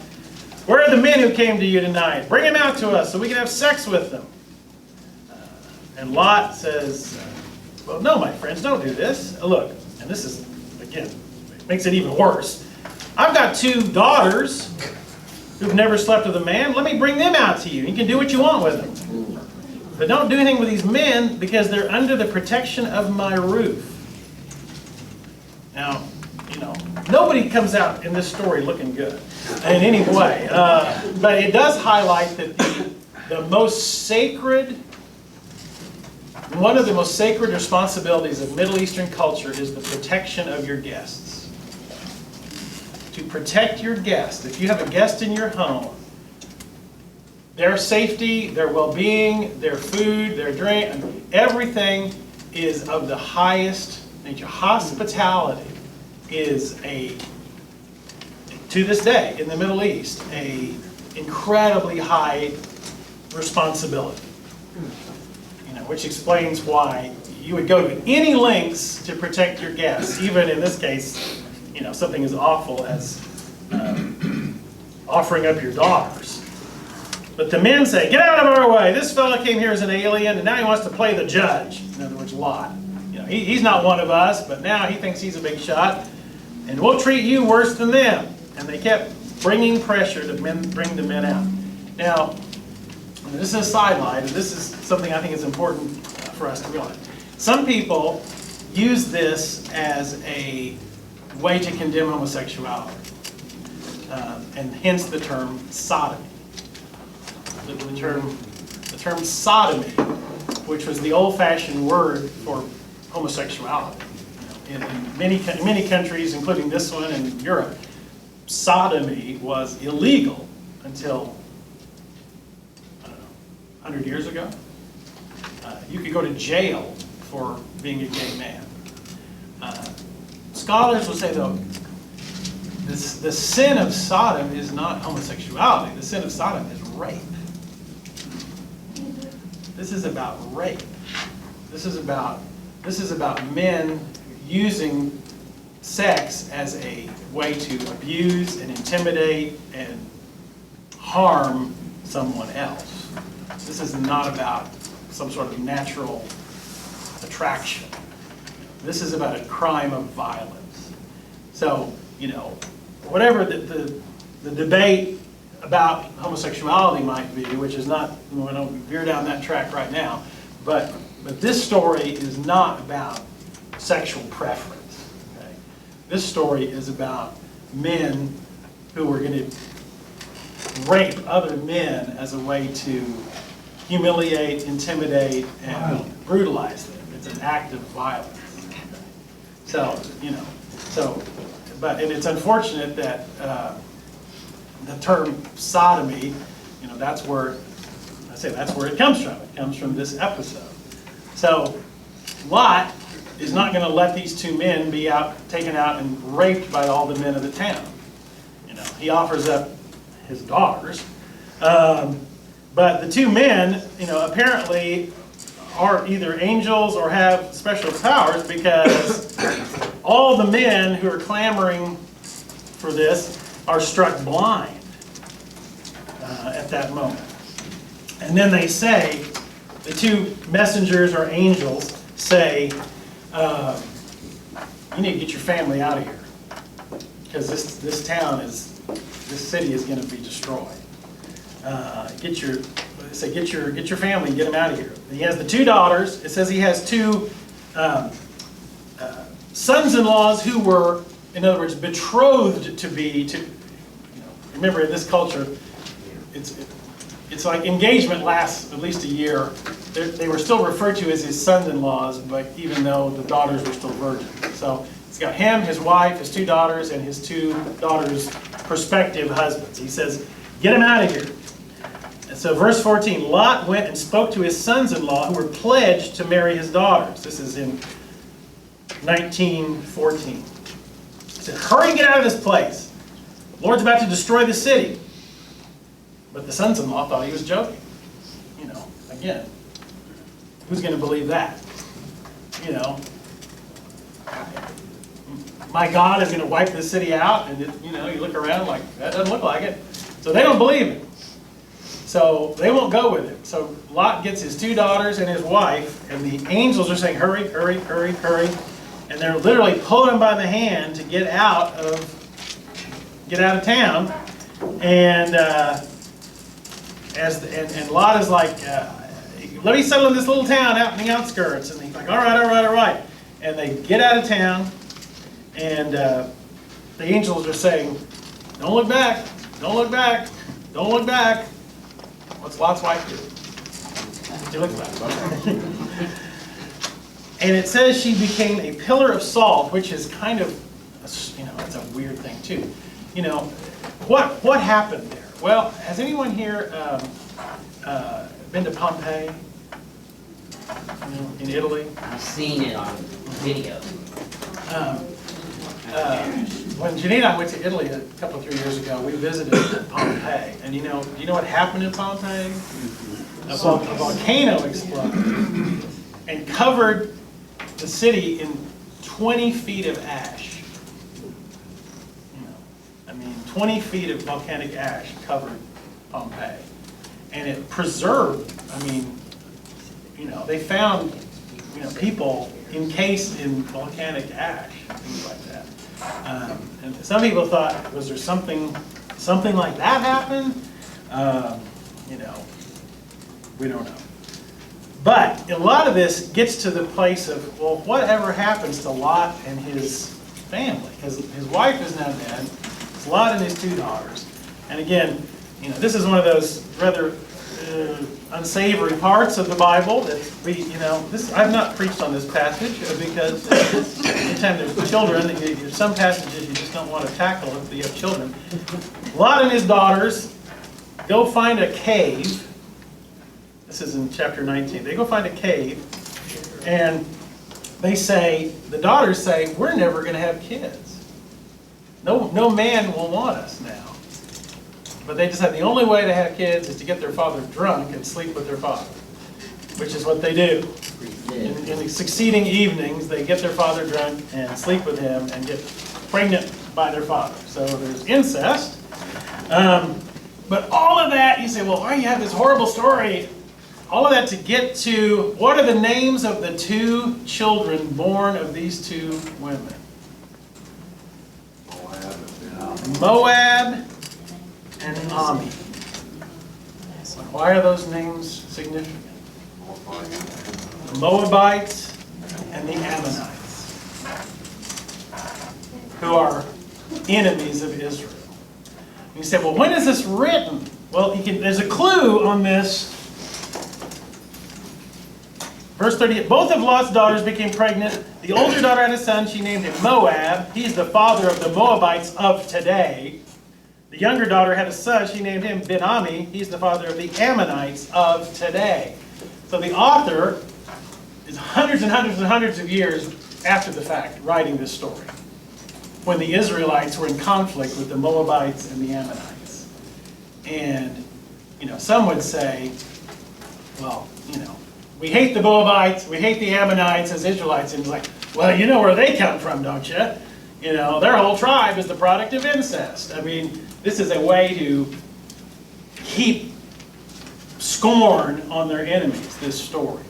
where are the men who came to you tonight? Bring them out to us so we can have sex with them. And Lot says, well, no, my friends, don't do this. Look, and this is, again, it makes it even worse. I've got 2 daughters who've never slept with a man. Let me bring them out to you. You can do what you want with them. But don't do anything with these men because they're under the protection of my roof. Now, nobody comes out in this story looking good in any way. But it does highlight that the most sacred One of the most sacred responsibilities of Middle Eastern culture is the protection of your guests. To protect your guests. If you have a guest in your home, their safety, their well-being, their food, their drink, everything is of the highest nature. Hospitality is to this day in the Middle East, a incredibly high responsibility. Which explains why you would go to any lengths to protect your guests, even in this case, something as awful as offering up your daughters. But the men say, "Get out of our way! This fellow came here as an alien, and now he wants to play the judge." In other words, Lot. He's not one of us, but now he thinks he's a big shot, and we'll treat you worse than them. And they kept bringing pressure to bring the men out. Now, this is a sideline, and this is something I think is important for us to realize. Some people use this as a way to condemn homosexuality, and hence the term sodomy. The term sodomy, which was the old-fashioned word for homosexuality. In many countries, including this one in Europe, sodomy was illegal until 100 years ago. You could go to jail for being a gay man. Scholars will say, though, the sin of Sodom is not homosexuality. The sin of Sodom is rape. This is about rape. This is about men using sex as a way to abuse and intimidate and harm someone else. This is not about some sort of natural attraction. This is about a crime of violence. So, whatever the debate about homosexuality might be, which is not, we don't veer down that track right now, but this story is not about sexual preference. Okay? This story is about men who were going to rape other men as a way to humiliate, intimidate, and brutalize them. It's an act of violence. So, and it's unfortunate that the term sodomy, that's where it comes from. It comes from this episode. So, Lot is not going to let these two men be taken out and raped by all the men of the town. He offers up his daughters. But the two men, apparently are either angels or have special powers, because all the men who are clamoring for this are struck blind at that moment. And then they say, the two messengers or angels say, you need to get your family out of here, because this city is going to be destroyed. Get your family and get them out of here. He has the two daughters. It says he has two sons-in-laws who were, in other words, betrothed to be. Remember, in this culture, it's like engagement lasts at least a year. They were still referred to as his sons-in-laws, but even though the daughters were still virgins. So it's got him, his wife, his two daughters, and his two daughters' prospective husbands. He says, get them out of here. And so verse 14, Lot went and spoke to his sons-in-law who were pledged to marry his daughters. This is in 19:14. He said, hurry and get out of this place. The Lord's about to destroy the city. But the sons-in-law thought he was joking. Again, who's going to believe that? My God is going to wipe this city out, and you look around like, that doesn't look like it. So they don't believe it. So they won't go with it. So Lot gets his two daughters and his wife, and the angels are saying, hurry, hurry, hurry, hurry. And they're literally pulling him by the hand to get out of town. And Lot is like, let me settle in this little town out in the outskirts. And he's like, all right, all right, all right. And they get out of town, and the angels are saying, don't look back, don't look back, don't look back. What's Lot's wife do? She looks back. And it says she became a pillar of salt, which is kind of, it's a weird thing too. What happened there? Well, has anyone here been to Pompeii? In Italy? I've seen it on video. When Janine and I went to Italy a couple, 3 years ago, we visited Pompeii. And do you know what happened in Pompeii? A volcano exploded and covered the city in 20 feet of ash. 20 feet of volcanic ash covered Pompeii. And it preserved, they found, people encased in volcanic ash, things like that. And some people thought, was there something like that happened? We don't know. But a lot of this gets to the place of, well, whatever happens to Lot and his family? Because his wife is now dead. It's Lot and his 2 daughters. And again, this is one of those rather unsavory parts of the Bible that I've not preached on this passage because anytime there's children, there's some passages you just don't want to tackle if you have children. Lot and his daughters go find a cave. This is in chapter 19. They go find a cave, and the daughters say, we're never going to have kids. No man will want us now. But they just said the only way to have kids is to get their father drunk and sleep with their father, which is what they do. In the succeeding evenings, they get their father drunk and sleep with him and get pregnant by their father. So there's incest. But all of that, you say, well, why do you have this horrible story? All of that to get to, what are the names of the 2 children born of these 2 women? Moab and Ami. Why are those names significant? The Moabites and the Ammonites, who are enemies of Israel. You say, well, when is this written? Well, there's a clue on this. Verse 38, both of Lot's daughters became pregnant. The older daughter had a son. She named him Moab. He's the father of the Moabites of today. The younger daughter had a son. She named him Ben-Ami. He's the father of the Ammonites of today. So the author is hundreds and hundreds and hundreds of years after the fact writing this story, when the Israelites were in conflict with the Moabites and the Ammonites. And, some would say, well, we hate the Moabites, we hate the Ammonites as Israelites. And it's like, well, you know where they come from, don't you? Their whole tribe is the product of incest. This is a way to heap scorn on their enemies, this story.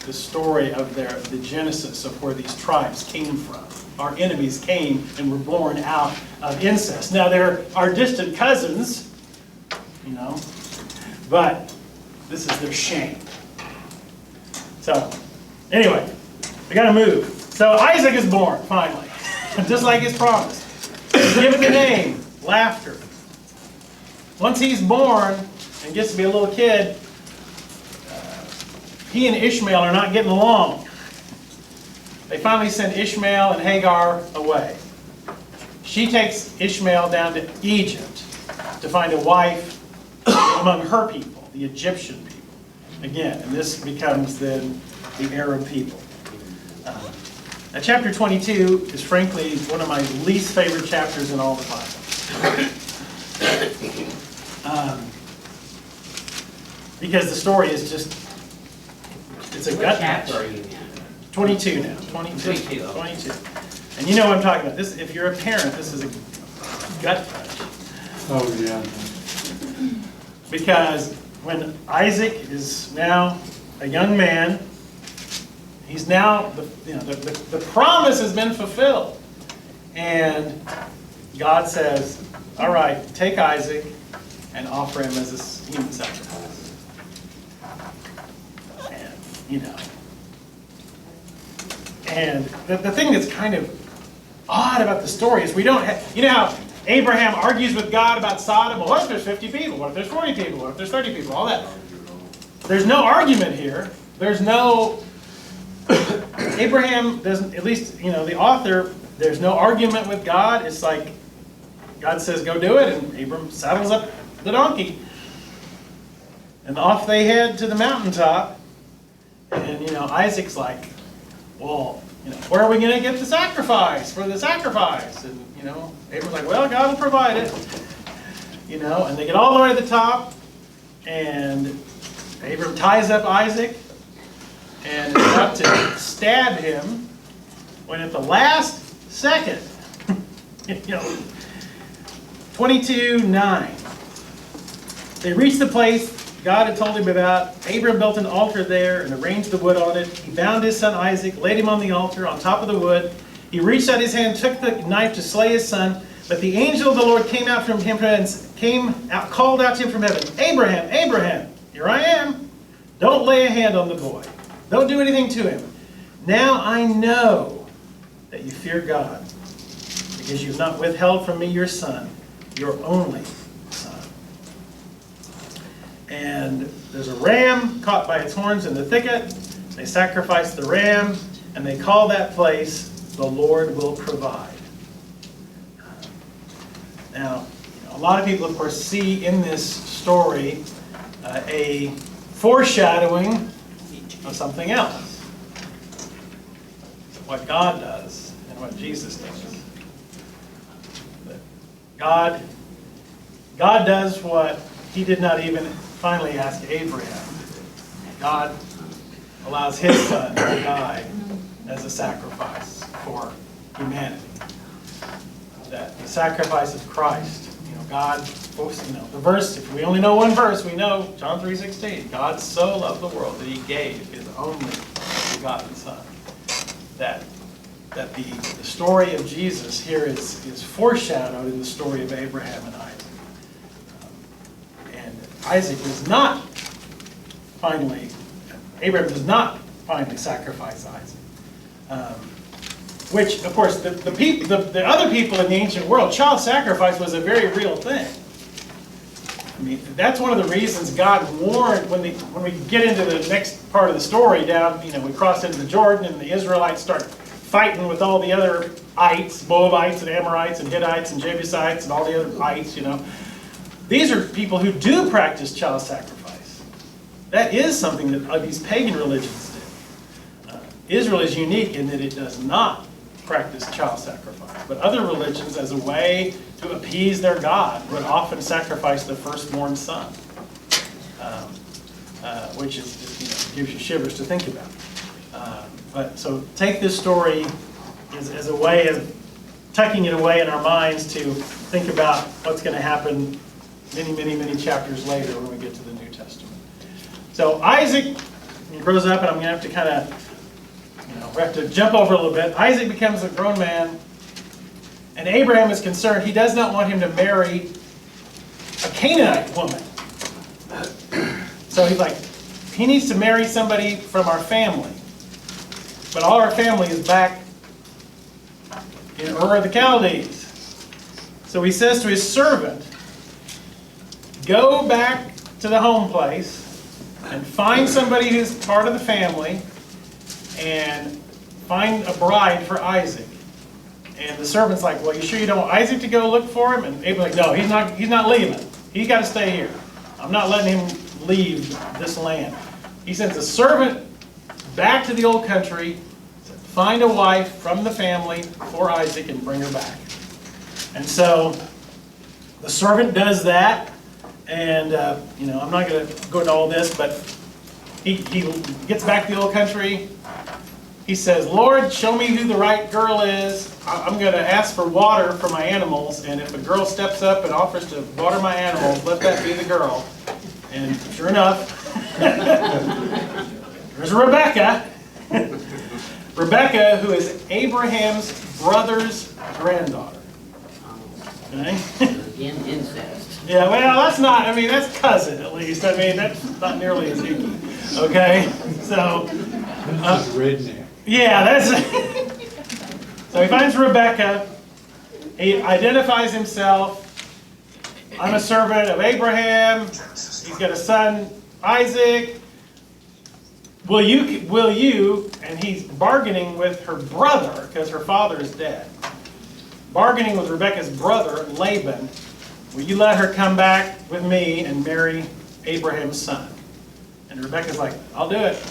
The story of the genesis of where these tribes came from. Our enemies came and were born out of incest. Now, they're our distant cousins, but this is their shame. So, anyway, we got to move. So Isaac is born, finally, just like his promise. He's given the name, Laughter. Once he's born and gets to be a little kid, he and Ishmael are not getting along. They finally send Ishmael and Hagar away. She takes Ishmael down to Egypt to find a wife among her people, the Egyptian people. Again, and this becomes then the Arab people. Now, chapter 22 is frankly one of my least favorite chapters in all the Bible. Because the story is just, it's a gut What chapter punch. are you in? 22 now. 22. And you know what I'm talking about. This, if you're a parent, this is a gut punch. Oh, yeah. Because when Isaac is now a young man, he's now, the promise has been fulfilled. And God says, all right, take Isaac and offer him as a human sacrifice. And, the thing that's kind of odd about the story is we don't have, how Abraham argues with God about Sodom? Well, what if there's 50 people? What if there's 40 people? What if there's 30 people? All that. There's no argument here. There's no Abraham doesn't, at least, the author, there's no argument with God. It's like God says, go do it, and Abram saddles up the donkey. And off they head to the mountaintop. And, Isaac's like, well, where are we going to get the sacrifice for the sacrifice? And, Abram's like, well, God will provide it. And they get all the way to the top. And Abram ties up Isaac and is about to stab him when at the last second, 22:9, they reached the place God had told him about. Abram built an altar there and arranged the wood on it. He bound his son Isaac, laid him on the altar on top of the wood. He reached out his hand, took the knife to slay his son. But the angel of the Lord came out from him and called out to him from heaven, Abraham, Abraham, here I am. Don't lay a hand on the boy. Don't do anything to him. Now I know that you fear God, because you've not withheld from me your son, your only son. And there's a ram caught by its horns in the thicket. They sacrifice the ram, and they call that place, the Lord will provide. Now, a lot of people, of course, see in this story a foreshadowing of something else. What God does and what Jesus does. God does what he did not even finally ask Abraham. God allows his son to die as a sacrifice for humanity. That the sacrifice of Christ, God, the verse, if we only know one verse, we know John 3:16. God so loved the world that he gave his only begotten son. That the story of Jesus here is foreshadowed in the story of Abraham and Isaac. And Abraham does not finally sacrifice Isaac. Which, of course, the other people in the ancient world, child sacrifice was a very real thing. I mean, that's one of the reasons God warned, when we get into the next part of the story down, we cross into the Jordan and the Israelites start fighting with all the other ites, Moabites and Amorites and Hittites and Jebusites and all the other ites, These are people who do practice child sacrifice. That is something that these pagan religions did. Israel is unique in that it does not practice child sacrifice. But other religions, as a way to appease their God, would often sacrifice the firstborn son, which gives you shivers to think about. But so take this story as a way of tucking it away in our minds to think about what's going to happen many, many, many chapters later when we get to the New Testament. So Isaac grows up, and I'm going to have to kind of we have to jump over a little bit. Isaac becomes a grown man, and Abraham is concerned. He does not want him to marry a Canaanite woman. So he's like, he needs to marry somebody from our family. But all our family is back in Ur of the Chaldees. So he says to his servant, go back to the home place and find somebody who's part of the family and find a bride for Isaac. And the servant's like, well, you sure you don't want Isaac to go look for him? And Abraham's like, no, he's not leaving. He's got to stay here. I'm not letting him leave this land. He sends a servant back to the old country, find a wife from the family for Isaac and bring her back. And so the servant does that. And, I'm not going to go into all this, but he gets back to the old country. He says, Lord, show me who the right girl is. I'm going to ask for water for my animals. And if a girl steps up and offers to water my animals, let that be the girl. And sure enough, there's Rebecca. Rebecca, who is Abraham's brother's granddaughter. Okay? Again, incest. Yeah, well, that's not, that's cousin at least. That's not nearly as icky. Okay? So, That's redneck. yeah, that's So he finds Rebecca. He identifies himself. I'm a servant of Abraham. He's got a son, Isaac. Will you, and he's bargaining with her brother, because her father is dead. Bargaining with Rebekah's brother, Laban, will you let her come back with me and marry Abraham's son? And Rebekah's like, I'll do it.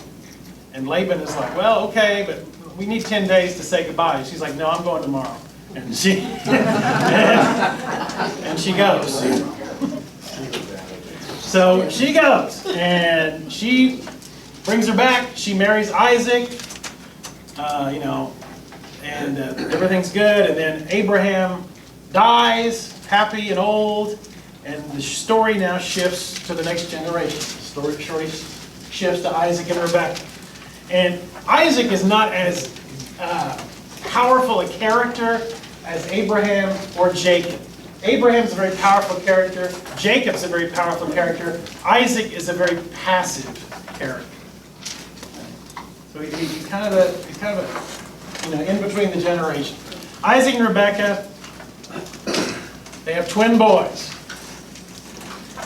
And Laban is like, well, okay, but we need 10 days to say goodbye. She's like, no, I'm going tomorrow. And she, and she goes. So she goes, and she brings her back. She marries Isaac, and everything's good. And then Abraham dies, happy and old, and the story now shifts to the next generation. The story shifts to Isaac and Rebekah. And Isaac is not as powerful a character as Abraham or Jacob. Abraham's a very powerful character. Jacob's a very powerful character. Isaac is a very passive character. So he's kind of a in between the generations. Isaac and Rebekah, they have twin boys.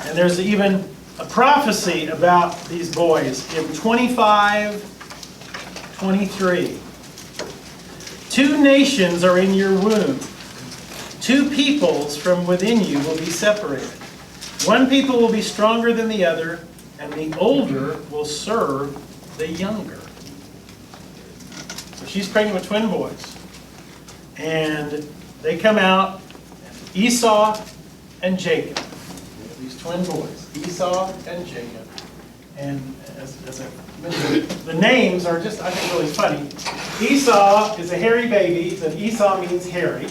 And there's even a prophecy about these boys in 25:23. 2 nations are in your womb. 2 peoples from within you will be separated. 1 people will be stronger than the other, and the older will serve the younger. So she's pregnant with twin boys. And they come out, Esau and Jacob. These twin boys, Esau and Jacob. And as I mentioned, the names are just, I think, really funny. Esau is a hairy baby, and Esau means hairy.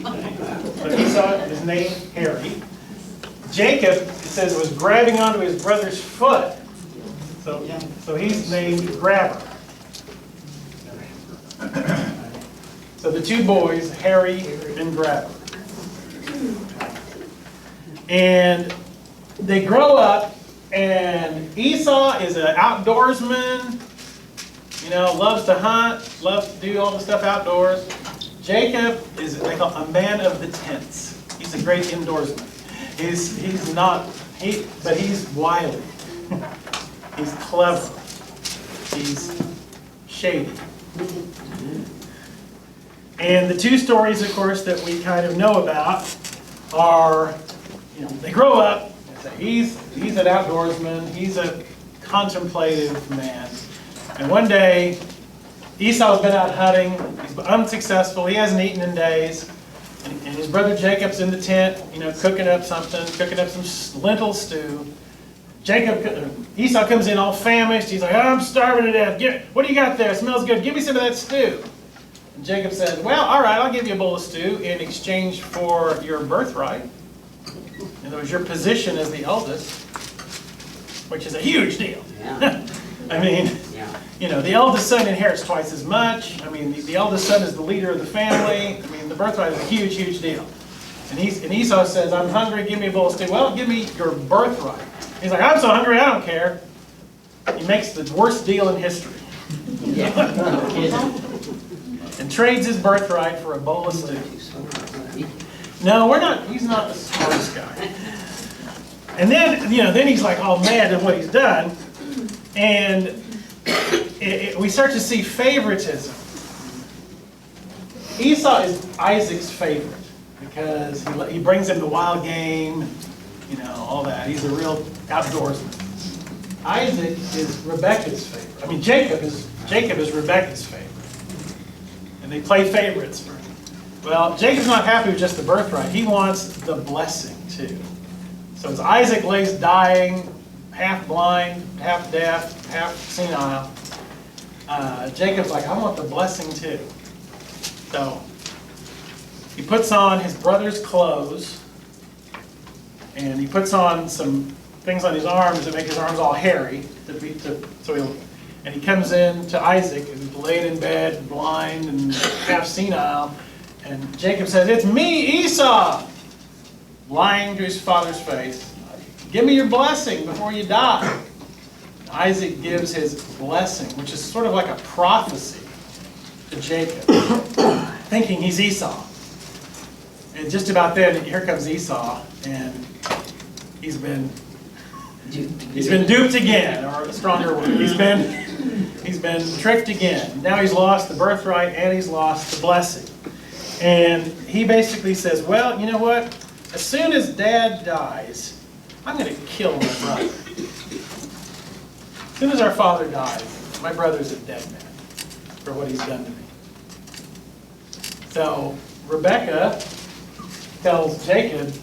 So Esau is named Hairy. Jacob, it says, was grabbing onto his brother's foot. So he's named Grabber. So the 2 boys, Hairy and Grabber. And they grow up, and Esau is an outdoorsman, loves to hunt, loves to do all the stuff outdoors. Jacob is what they call a man of the tents. He's a great indoorsman. But he's wily. He's clever. He's shady. And the 2 stories, of course, that we kind of know about are, they grow up. He's an outdoorsman. He's a contemplative man. And one day, Esau's been out hunting. He's unsuccessful. He hasn't eaten in days. And his brother Jacob's in the tent, cooking up some lentil stew. Esau comes in all famished. He's like, I'm starving to death. What do you got there? It smells good. Give me some of that stew. And Jacob says, well, all right, I'll give you a bowl of stew in exchange for your birthright. In other words, your position as the eldest, which is a huge deal. Yeah. I mean, Yeah. the eldest son inherits twice as much. I mean, the eldest son is the leader of the family. I mean, the birthright is a huge, huge deal. And Esau says, I'm hungry, give me a bowl of stew. Well, give me your birthright. He's like, I'm so hungry, I don't care. He makes the worst deal in history. Yeah. No kidding. And trades his birthright for a bowl of stew. No, he's not the smartest guy. And then, then he's like all mad at what he's done. And we start to see favoritism. Esau is Isaac's favorite because he brings him the wild game, all that. He's a real outdoorsman. Isaac is Rebekah's favorite. I mean, Jacob is Rebekah's favorite. And they play favorites for him. Well, Jacob's not happy with just the birthright. He wants the blessing too. So as Isaac lays dying, half blind, half deaf, half senile, Jacob's like, I want the blessing too. So he puts on his brother's clothes, and he puts on some things on his arms that make his arms all hairy. And he comes in to Isaac, who's laid in bed, blind and half senile, and Jacob says, it's me, Esau, lying to his father's face. Give me your blessing before you die. Isaac gives his blessing, which is sort of like a prophecy to Jacob, thinking he's Esau. And just about then, here comes Esau, and he's been He's been duped again, or a stronger word. He's been tricked again. Now he's lost the birthright and he's lost the blessing. And he basically says, well, you know what? As soon as Dad dies, I'm going to kill my brother. As soon as our father dies, my brother's a dead man for what he's done to me. So Rebekah tells Jacob,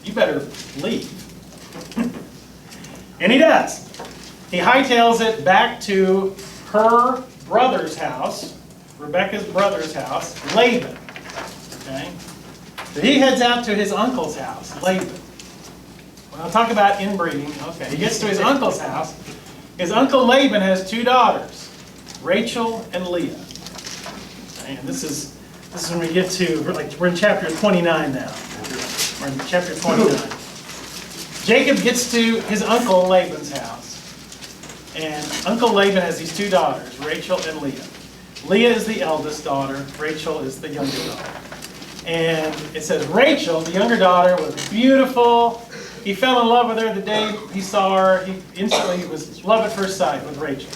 you better leave. And he does. He hightails it back to her brother's house, Rebekah's brother's house, Laban. Okay? So he heads out to his uncle's house, Laban. Well, I'll talk about inbreeding. Okay, he gets to his uncle's house. His uncle Laban has 2 daughters, Rachel and Leah. Okay, and this is when we get to, we're in chapter 29 now. We're in chapter 29. Jacob gets to his uncle Laban's house. And Uncle Laban has these 2 daughters, Rachel and Leah. Leah is the eldest daughter. Rachel is the younger daughter. And it says Rachel, the younger daughter, was beautiful. He fell in love with her the day he saw her. He instantly was love at first sight with Rachel.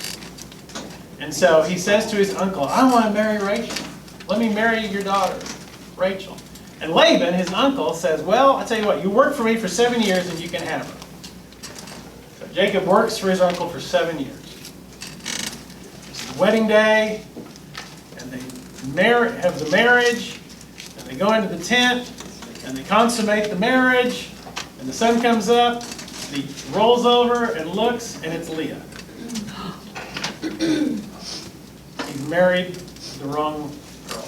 And so he says to his uncle, I want to marry Rachel. Let me marry your daughter, Rachel. And Laban, his uncle, says, well, I'll tell you what, you work for me for 7 years and you can have her. So Jacob works for his uncle for 7 years. It's the wedding day, and they have the marriage, and they go into the tent, and they consummate the marriage, and the sun comes up, and he rolls over and looks, and it's Leah. He married the wrong girl.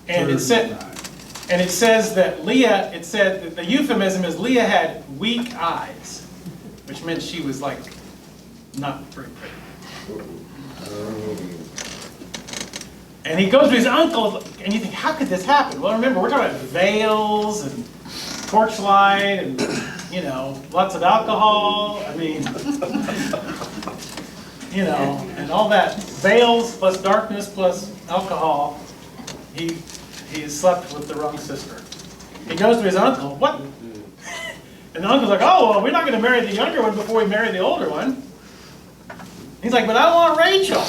And it says that Leah, it said that the euphemism is Leah had weak eyes, which meant she was like not very pretty. And he goes to his uncle, and you think, how could this happen? Well, remember, we're talking about veils and torchlight and, you know, lots of alcohol. I mean, you know, and all that. Veils plus darkness plus alcohol. He slept with the wrong sister. He goes to his uncle, what? And the uncle's like, oh, well, we're not going to marry the younger one before we marry the older one. He's like, but I want Rachel.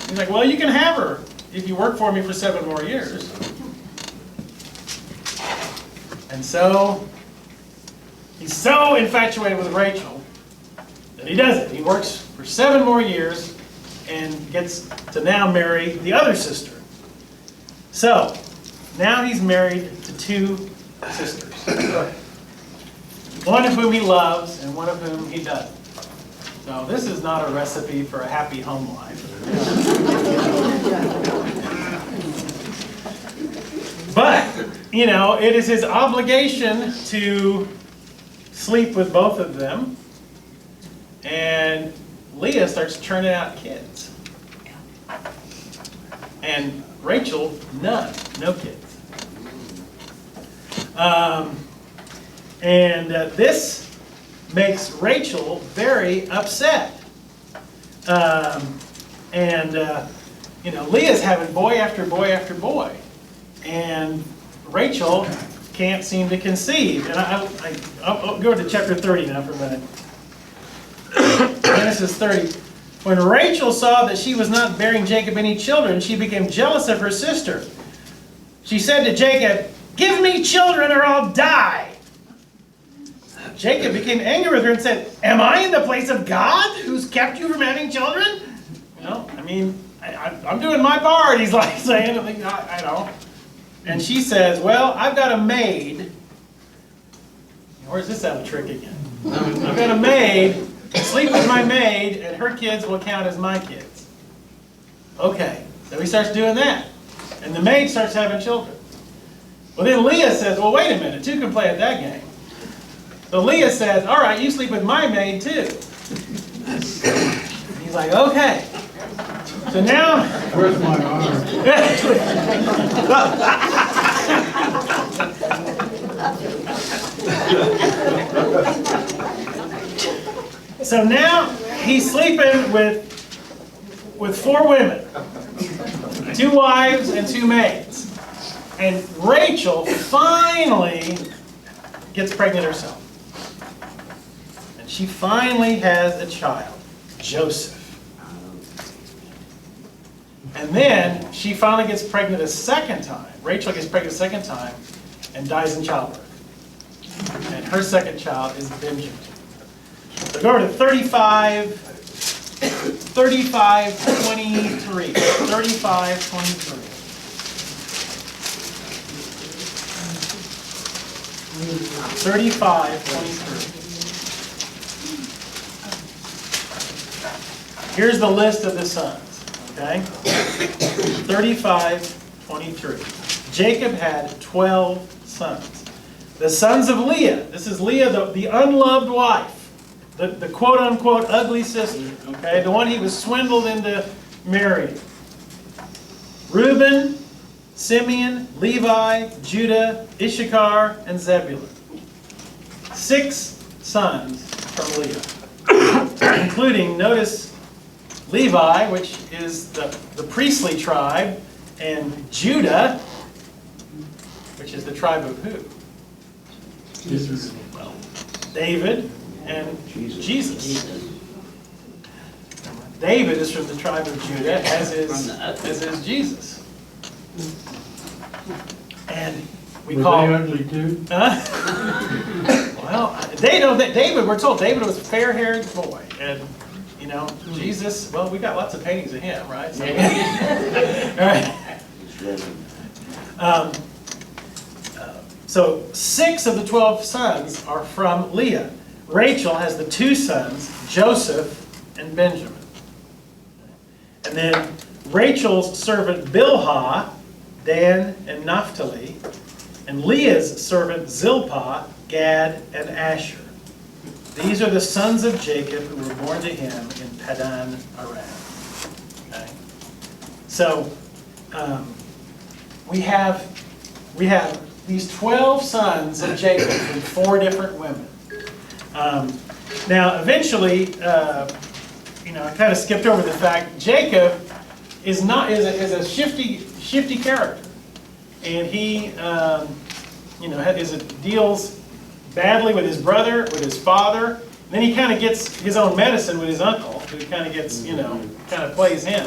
He's like, well, you can have her if you work for me for 7 more years. And so, he's so infatuated with Rachel that he does it. He works for 7 more years and gets to now marry the other sister. So, now he's married to 2 sisters. One of whom he loves and one of whom he doesn't. So this is not a recipe for a happy home life. But, you know, it is his obligation to sleep with both of them. And Leah starts churning out kids. And Rachel, none. No kids. This makes Rachel very upset. You know, Leah's having boy after boy after boy. And Rachel can't seem to conceive. And I'll go to chapter 30 now for a minute. Genesis 30. When Rachel saw that she was not bearing Jacob any children, she became jealous of her sister. She said to Jacob, give me children or I'll die. Jacob became angry with her and said, am I in the place of God who's kept you from having children? You know, I mean, I'm doing my part, he's like saying. I know. And she says, well, I've got a maid. Where's this out of trick again? I've got a maid. Sleep with my maid, and her kids will count as my kids. Okay, so he starts doing that. And the maid starts having children. Well, then Leah says, well, wait a minute, 2 can play at that game. So Leah says, all right, you sleep with my maid too. And he's like, okay. So now... Where's my honor? So now he's sleeping with 4 women, 2 wives and 2 maids. And Rachel finally gets pregnant herself. she finally has a child, Joseph. And then she finally gets pregnant a second time. Rachel gets pregnant a second time and dies in childbirth. And her second child is Benjamin. So go over to 35, 23. 35:23. 35:23. Here's the list of the sons, okay? 35:23. Jacob had 12 sons. The sons of Leah. This is Leah, the unloved wife, the quote-unquote ugly sister, okay? The one he was swindled into marrying. Reuben, Simeon, Levi, Judah, Issachar, and Zebulun. 6 sons from Leah, including, notice, Levi, which is the priestly tribe, and Judah, which is the tribe of who? Israel. Well, David and Jesus. David is from the tribe of Judah, as is Jesus. And we Were call... they ugly too? Huh? Well, David, we're told David was a fair-haired boy. And, you know, Jesus, well, we got lots of paintings of him, right? So, all right. So 6 of the 12 sons are from Leah. Rachel has the 2 sons, Joseph and Benjamin. And then Rachel's servant Bilhah, Dan and Naphtali. And Leah's servant Zilpah, Gad and Asher. These are the sons of Jacob who were born to him in Padan Aram. Okay? So we have these 12 sons of Jacob from 4 different women. Now, eventually, I kind of skipped over the fact Jacob is a shifty character, and he deals badly with his brother, with his father. And then he kind of gets his own medicine with his uncle, who kind of gets kind of plays him.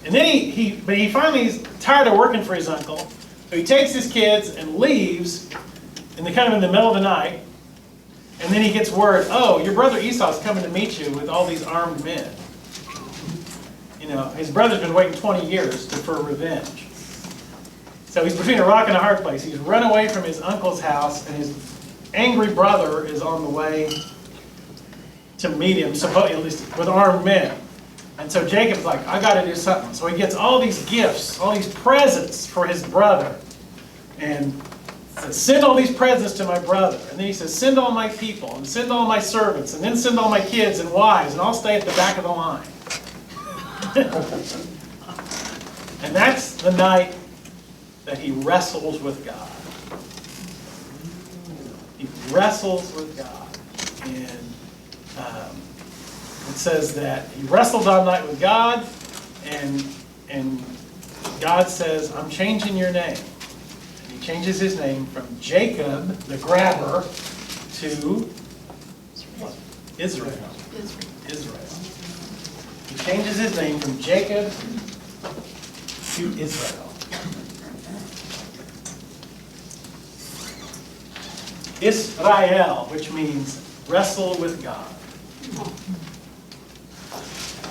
And then he finally is tired of working for his uncle. So he takes his kids and leaves in the middle of the night. And then he gets word, oh, your brother Esau's coming to meet you with all these armed men. His brother's been waiting 20 years for revenge. So he's between a rock and a hard place. He's run away from his uncle's house, and his angry brother is on the way to meet him, supposedly at least with armed men. And so Jacob's like, I got to do something. So he gets all these gifts, all these presents for his brother. And says, send all these presents to my brother. And then he says, send all my people, and send all my servants, and then send all my kids and wives, and I'll stay at the back of the line. And that's the night that he wrestles with God. He wrestles with God. And it says that he wrestled all night with God, and God says, I'm changing your name. And he changes his name from Jacob, the grabber, to what? Israel. He changes his name from Jacob to Israel. Israel, which means wrestle with God.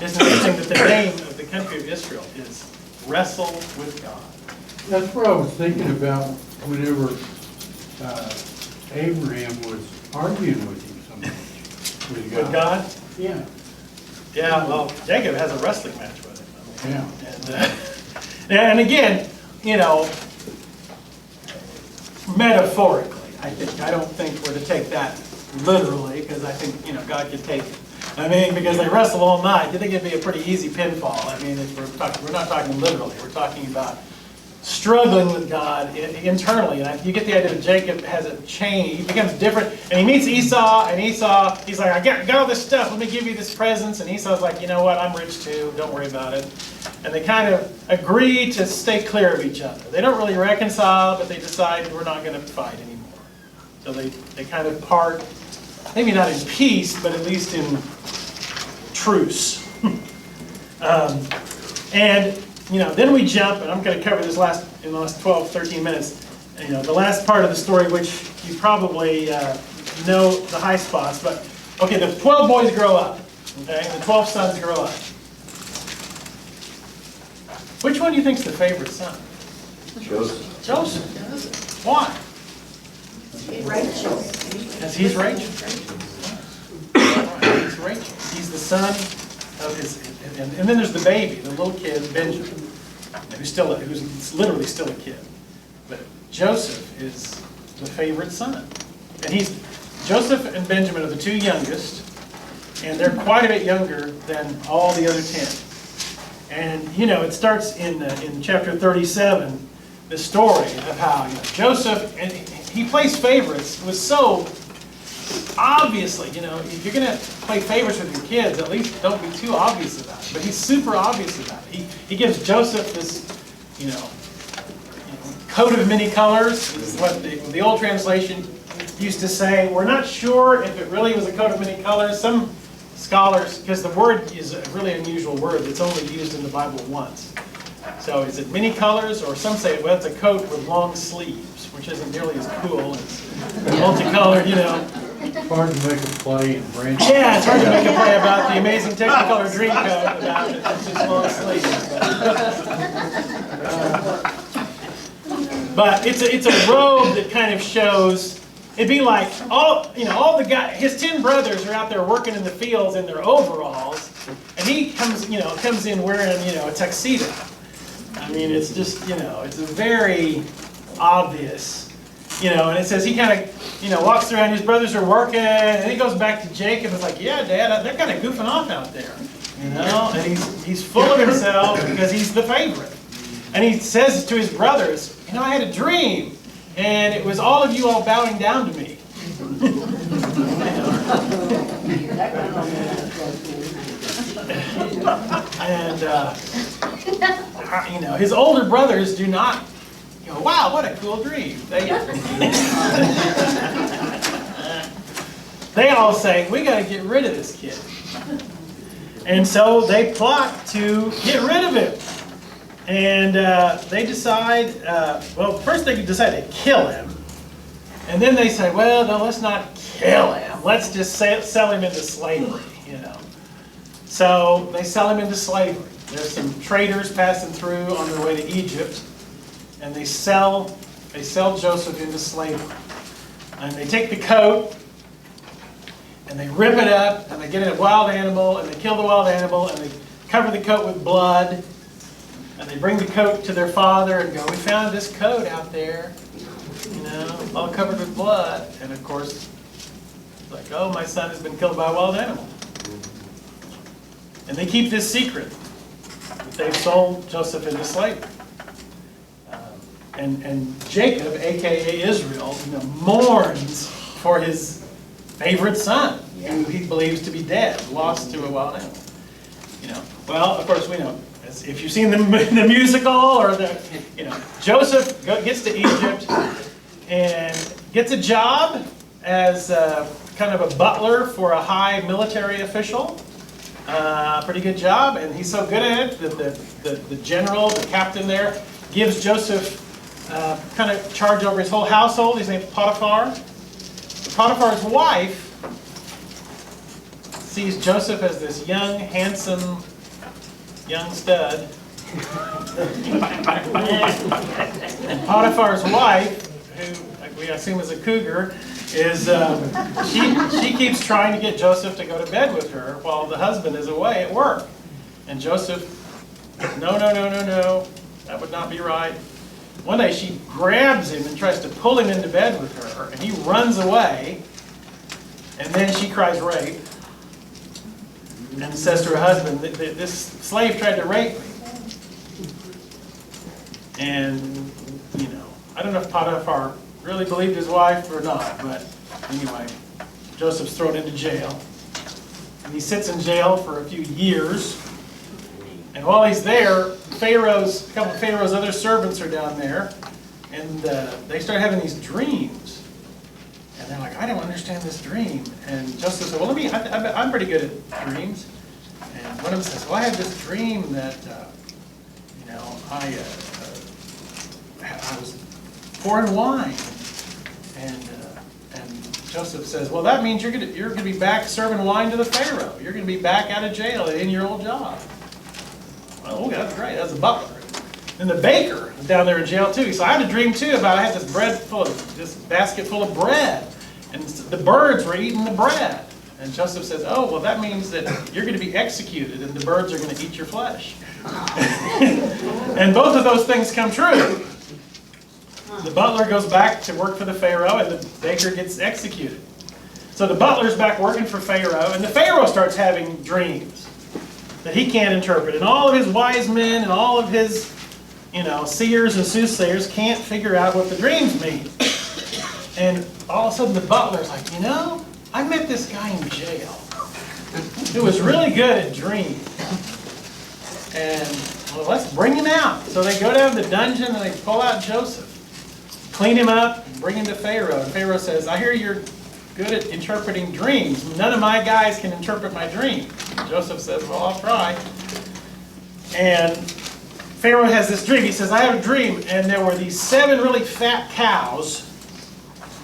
Isn't it interesting that the name of the country of Israel is wrestle with God? That's what I was thinking about whenever Abraham was arguing with him so much. With God? Yeah. Yeah, well, Jacob has a wrestling match with him. Yeah. And again, metaphorically, I don't think we're to take that literally, because I think, God could take it. Because they wrestle all night. I think it'd be a pretty easy pinfall. We're not talking literally. We're talking about struggling with God internally. And you get the idea that Jacob has a change. He becomes different. And he meets Esau, and Esau, he's like, I got all this stuff. Let me give you this presents. And Esau's like, you know what? I'm rich too. Don't worry about it. And they kind of agree to stay clear of each other. They don't really reconcile, but they decide we're not going to fight anymore. So they kind of part maybe not in peace, but at least in truce. And, then we jump, and I'm going to cover this in the last 12, 13 minutes, the last part of the story, which you probably know the high spots, but, okay, the 12 boys grow up, okay, the 12 sons grow up. Which one do you think's the favorite son? Joseph. Joseph. Why? Rachel. Because he's Rachel. He's Rachel. He's the son of his, and then there's the baby, the little kid, Benjamin, who's literally still a kid. But Joseph is the favorite son. And Joseph and Benjamin are the two youngest, and they're quite a bit younger than all the other 10. And, it starts in chapter 37, the story of how Joseph, and he plays favorites. It was so obviously, if you're going to play favorites with your kids, at least don't be too obvious about it. But he's super obvious about it. He gives Joseph this, coat of many colors, is what the old translation used to say. We're not sure if it really was a coat of many colors. Some scholars, because the word is a really unusual word that's only used in the Bible once. So is it many colors, or some say, well, it's a coat with long sleeves, which isn't nearly as cool as multicolored, It's hard to make a play in branch. Yeah, it's hard to make a play about the amazing Technicolor Dreamcoat about it. It's just long sleeves. But it's a robe that kind of shows. It'd be like all the guys. His 10 brothers are out there working in the fields in their overalls, and he comes in wearing a tuxedo. I mean, it's just it's a very obvious. And it says he kind of, walks around, his brothers are working, and he goes back to Jacob and is like, yeah, Dad, they're kind of goofing off out there, and he's full of himself because he's the favorite. And he says to his brothers, I had a dream, and it was all of you all bowing down to me. And, his older brothers do not, wow, what a cool dream. They all say, we got to get rid of this kid. And so they plot to get rid of him. And they decide, first they decide to kill him. And then they say, well, no, let's not kill him. Let's just sell him into slavery, So they sell him into slavery. There's some traders passing through on their way to Egypt. And they sell Joseph into slavery. And they take the coat, and they rip it up, and they get a wild animal, and they kill the wild animal, and they cover the coat with blood, and they bring the coat to their father and go, we found this coat out there, all covered with blood. And of course, it's like, oh, my son has been killed by a wild animal. And they keep this secret, that they've sold Joseph into slavery. And Jacob, a.k.a. Israel, mourns for his favorite son, who he believes to be dead, lost to a wild animal. Well, of course, we know, if you've seen the musical, or Joseph gets to Egypt and gets a job as kind of a butler for a high military official. Pretty good job, and he's so good at it that the general, the captain there, gives Joseph kind of charge over his whole household. His name's Potiphar. Potiphar's wife sees Joseph as this young, handsome, young stud. And Potiphar's wife, who we assume is a cougar, is she keeps trying to get Joseph to go to bed with her while the husband is away at work. And Joseph, no, that would not be right. One day she grabs him and tries to pull him into bed with her, and he runs away, and then she cries rape, and says to her husband, this slave tried to rape me. And, I don't know if Potiphar really believed his wife or not, but anyway, Joseph's thrown into jail. And he sits in jail for a few years. And while he's there, a couple of Pharaoh's other servants are down there, and they start having these dreams. And they're like, I don't understand this dream. And Joseph said, well, I'm pretty good at dreams. And one of them says, well, I had this dream that, I was pouring wine. And Joseph says, well, that means you're gonna be back serving wine to the Pharaoh. You're gonna be back out of jail and in your old job. Well, okay, that's great. That's a butler. And the baker was down there in jail too. He said, I had a dream too about I had this basket full of bread, and the birds were eating the bread. And Joseph says, oh, well, that means that you're going to be executed and the birds are going to eat your flesh. And both of those things come true. The butler goes back to work for the Pharaoh and the baker gets executed. So the butler's back working for Pharaoh, and the Pharaoh starts having dreams that he can't interpret. And all of his wise men and all of his, seers and soothsayers can't figure out what the dreams mean. And all of a sudden the butler's like, I met this guy in jail who was really good at dreams. And, well, let's bring him out. So they go down to the dungeon and they pull out Joseph, clean him up, and bring him to Pharaoh. And Pharaoh says, I hear you're good at interpreting dreams. None of my guys can interpret my dream. Joseph says, well, I'll try. And Pharaoh has this dream. He says, I have a dream, and there were these 7 really fat cows,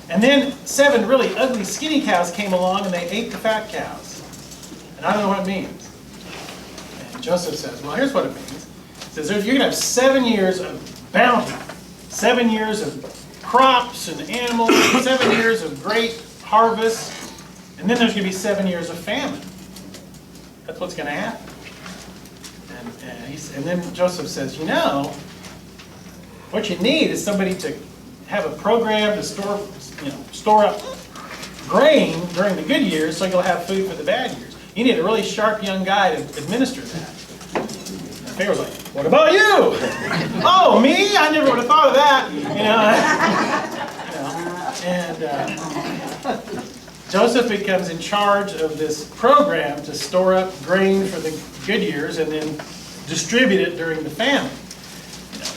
and then 7 really ugly skinny cows came along and they ate the fat cows. And I don't know what it means. And Joseph says, well, here's what it means. It says, you're going to have 7 years of bounty, 7 years of crops and animals, 7 years of great harvest, and then there's going to be 7 years of famine. That's what's going to happen. And then Joseph says, what you need is somebody to have a program to store up grain during the good years so you'll have food for the bad years. You need a really sharp young guy to administer that. And Pharaoh's like, what about you? Oh, me? I never would have thought of that. And Joseph becomes in charge of this program to store up grain for the good years and then distribute it during the famine.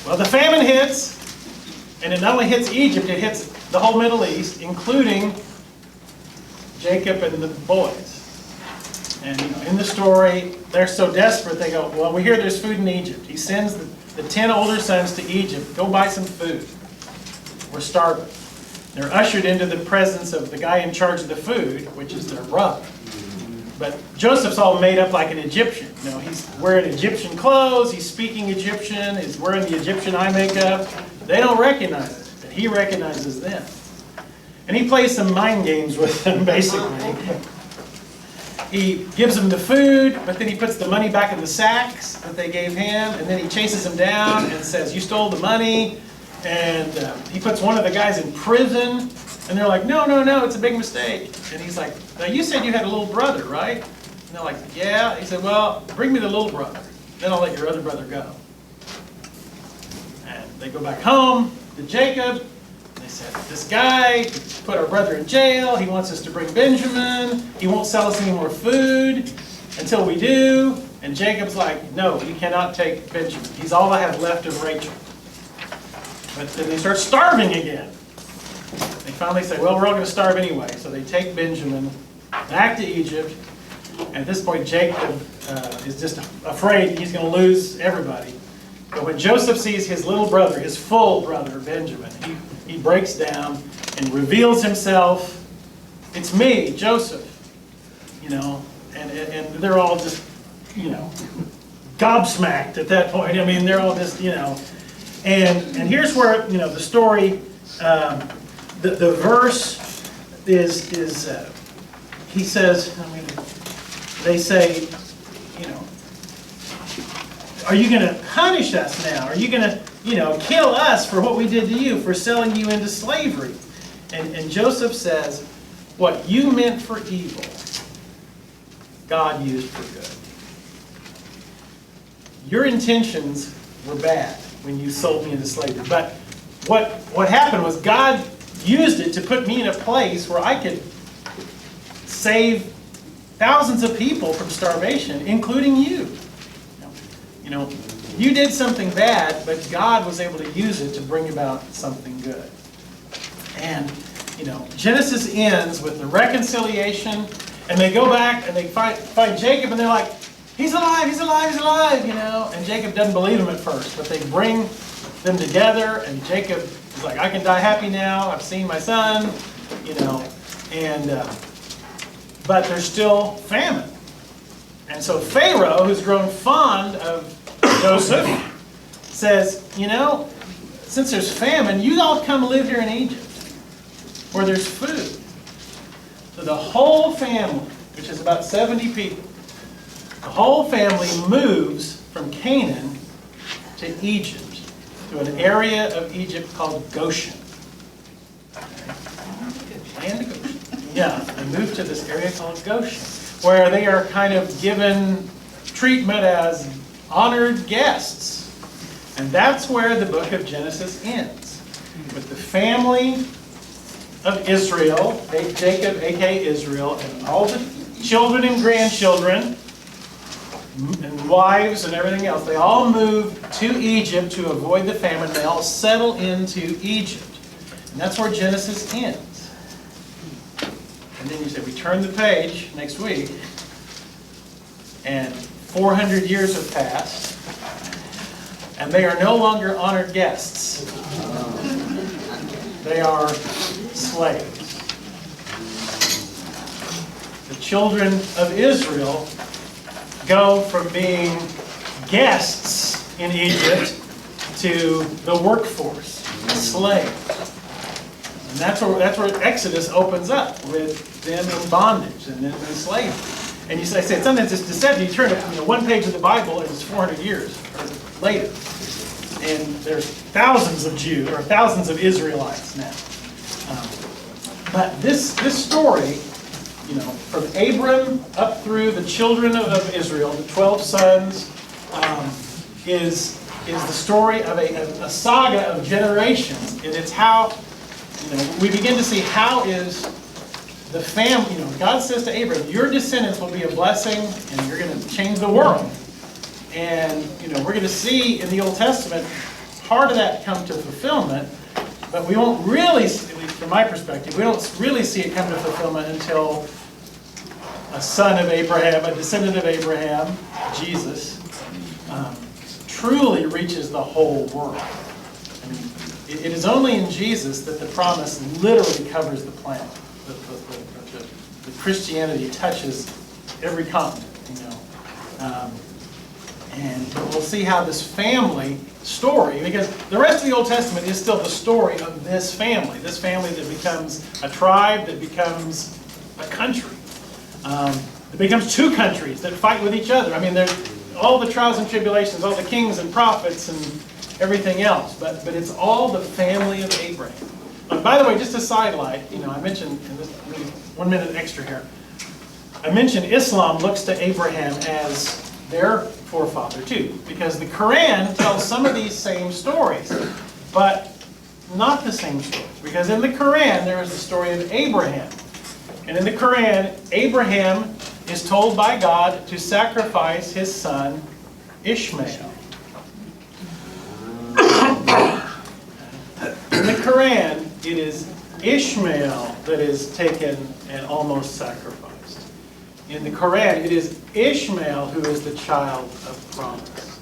Well, the famine hits, and it not only hits Egypt, it hits the whole Middle East, including Jacob and the boys. And in the story, they're so desperate, they go, well, we hear there's food in Egypt. He sends the 10 older sons to Egypt, go buy some food. We're starving. They're ushered into the presence of the guy in charge of the food, which is their brother. But Joseph's all made up like an Egyptian. He's wearing Egyptian clothes, he's speaking Egyptian, he's wearing the Egyptian eye makeup. They don't recognize it, but he recognizes them. And he plays some mind games with them, basically. He gives them the food, but then he puts the money back in the sacks that they gave him, and then he chases them down and says, you stole the money. And he puts one of the guys in prison, and they're like, no, it's a big mistake. And he's like, now you said you had a little brother, right? And they're like, yeah. He said, well, bring me the little brother, then I'll let your other brother go. And they go back home to Jacob, and they said, this guy put our brother in jail, he wants us to bring Benjamin, he won't sell us any more food until we do. And Jacob's like, no, you cannot take Benjamin. He's all I have left of Rachel. But then they start starving again. They finally say, well, we're all going to starve anyway. So they take Benjamin back to Egypt. And at this point, Jacob is just afraid he's going to lose everybody. But when Joseph sees his little brother, his full brother, Benjamin, he breaks down and reveals himself. It's me, Joseph. And they're all just, gobsmacked at that point. I mean, they're all just, And here's where, the story, the verse is he says, they say, are you going to punish us now? Are you going to, kill us for what we did to you, for selling you into slavery? And Joseph says, what you meant for evil, God used for good. Your intentions were bad when you sold me into slavery. But what happened was God used it to put me in a place where I could save thousands of people from starvation, including you. You did something bad, but God was able to use it to bring about something good. And, Genesis ends with the reconciliation, and they go back and they find Jacob, and they're like, he's alive, he's alive, he's alive, and Jacob doesn't believe him at first, but they bring them together, and Jacob is like, I can die happy now, I've seen my son, but there's still famine. And so Pharaoh, who's grown fond of Joseph, says, since there's famine, you all come live here in Egypt, where there's food. So the whole family, which is about 70 people, the whole family moves from Canaan to Egypt, to an area of Egypt called Goshen. Land of Goshen. Yeah, they move to this area called Goshen, where they are kind of given treatment as honored guests. And that's where the book of Genesis ends, with the family of Israel, Jacob, aka Israel, and all the children and grandchildren, and wives and everything else. They all move to Egypt to avoid the famine. They all settle into Egypt. And that's where Genesis ends. And then you say, we turn the page next week, and 400 years have passed, and they are no longer honored guests. They are slaves. The children of Israel go from being guests in Egypt to the workforce, slaves. And that's where Exodus opens up, with them in bondage and in slavery. And I say sometimes it's deceptive. You turn one page of the Bible and it's 400 years later. And there's thousands of Jews, or thousands of Israelites now. But this story, from Abram up through the children of Israel, the 12 sons, is the story of a saga of generations. And it's how, we begin to see how is the family, God says to Abram, your descendants will be a blessing and you're going to change the world. And, we're going to see in the Old Testament part of that come to fulfillment, but we won't really, at least from my perspective, we don't really see it come to fulfillment until a son of Abraham, a descendant of Abraham, Jesus, truly reaches the whole world. I mean, it is only in Jesus that the promise literally covers the planet. The Christianity touches every continent, and we'll see how this family story, because the rest of the Old Testament is still the story of this family that becomes a tribe, that becomes a country. It becomes two countries that fight with each other. I mean, there's all the trials and tribulations, all the kings and prophets and everything else, but it's all the family of Abraham. By the way, just a sidelight, I mentioned, and this, 1 minute extra here, I mentioned Islam looks to Abraham as their forefather too, because the Quran tells some of these same stories, but not the same story. Because in the Quran there is the story of Abraham. And in the Quran, Abraham is told by God to sacrifice his son Ishmael. In the Quran, it is Ishmael that is taken and almost sacrificed. In the Quran, it is Ishmael who is the child of promise.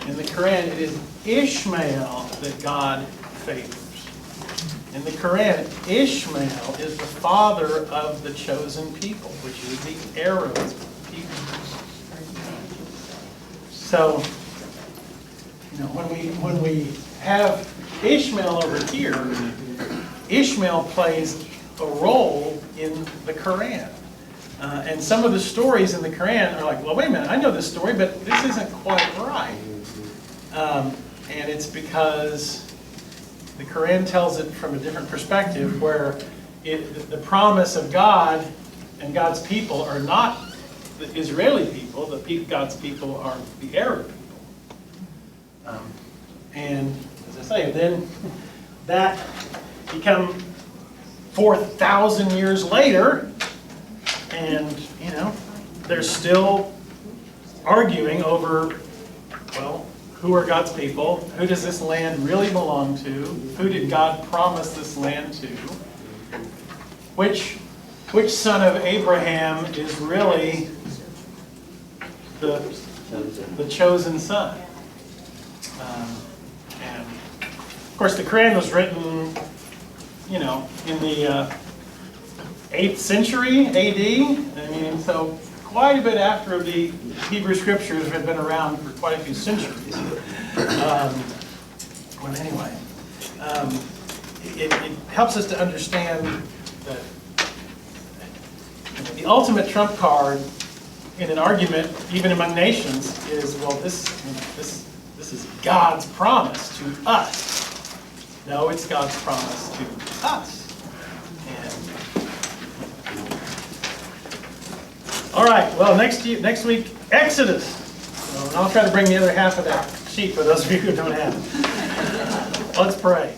In the Quran, it is Ishmael that God favors. In the Quran, Ishmael is the father of the chosen people, which is the Arab people. So, when we have Ishmael over here, Ishmael plays a role in the Quran. And some of the stories in the Quran are like, well, wait a minute, I know this story, but this isn't quite right. And it's because the Quran tells it from a different perspective, where the promise of God and God's people are not the Israeli people. God's people are the Arab people. And as I say, then that become 4,000 years later, and they're still arguing over, well, who are God's people? Who does this land really belong to? Who did God promise this land to? which son of Abraham is really the chosen son? And of course, the Quran was written, you know, in the 8th century AD. I mean, so quite a bit after the Hebrew Scriptures had been around for quite a few centuries. Well, anyway, it helps us to understand that the ultimate trump card in an argument, even among nations, is, well, this is God's promise to us. No, it's God's promise to us. And all right, well, next week, Exodus. So, and I'll try to bring the other half of that sheet for those of you who don't have it. Let's pray.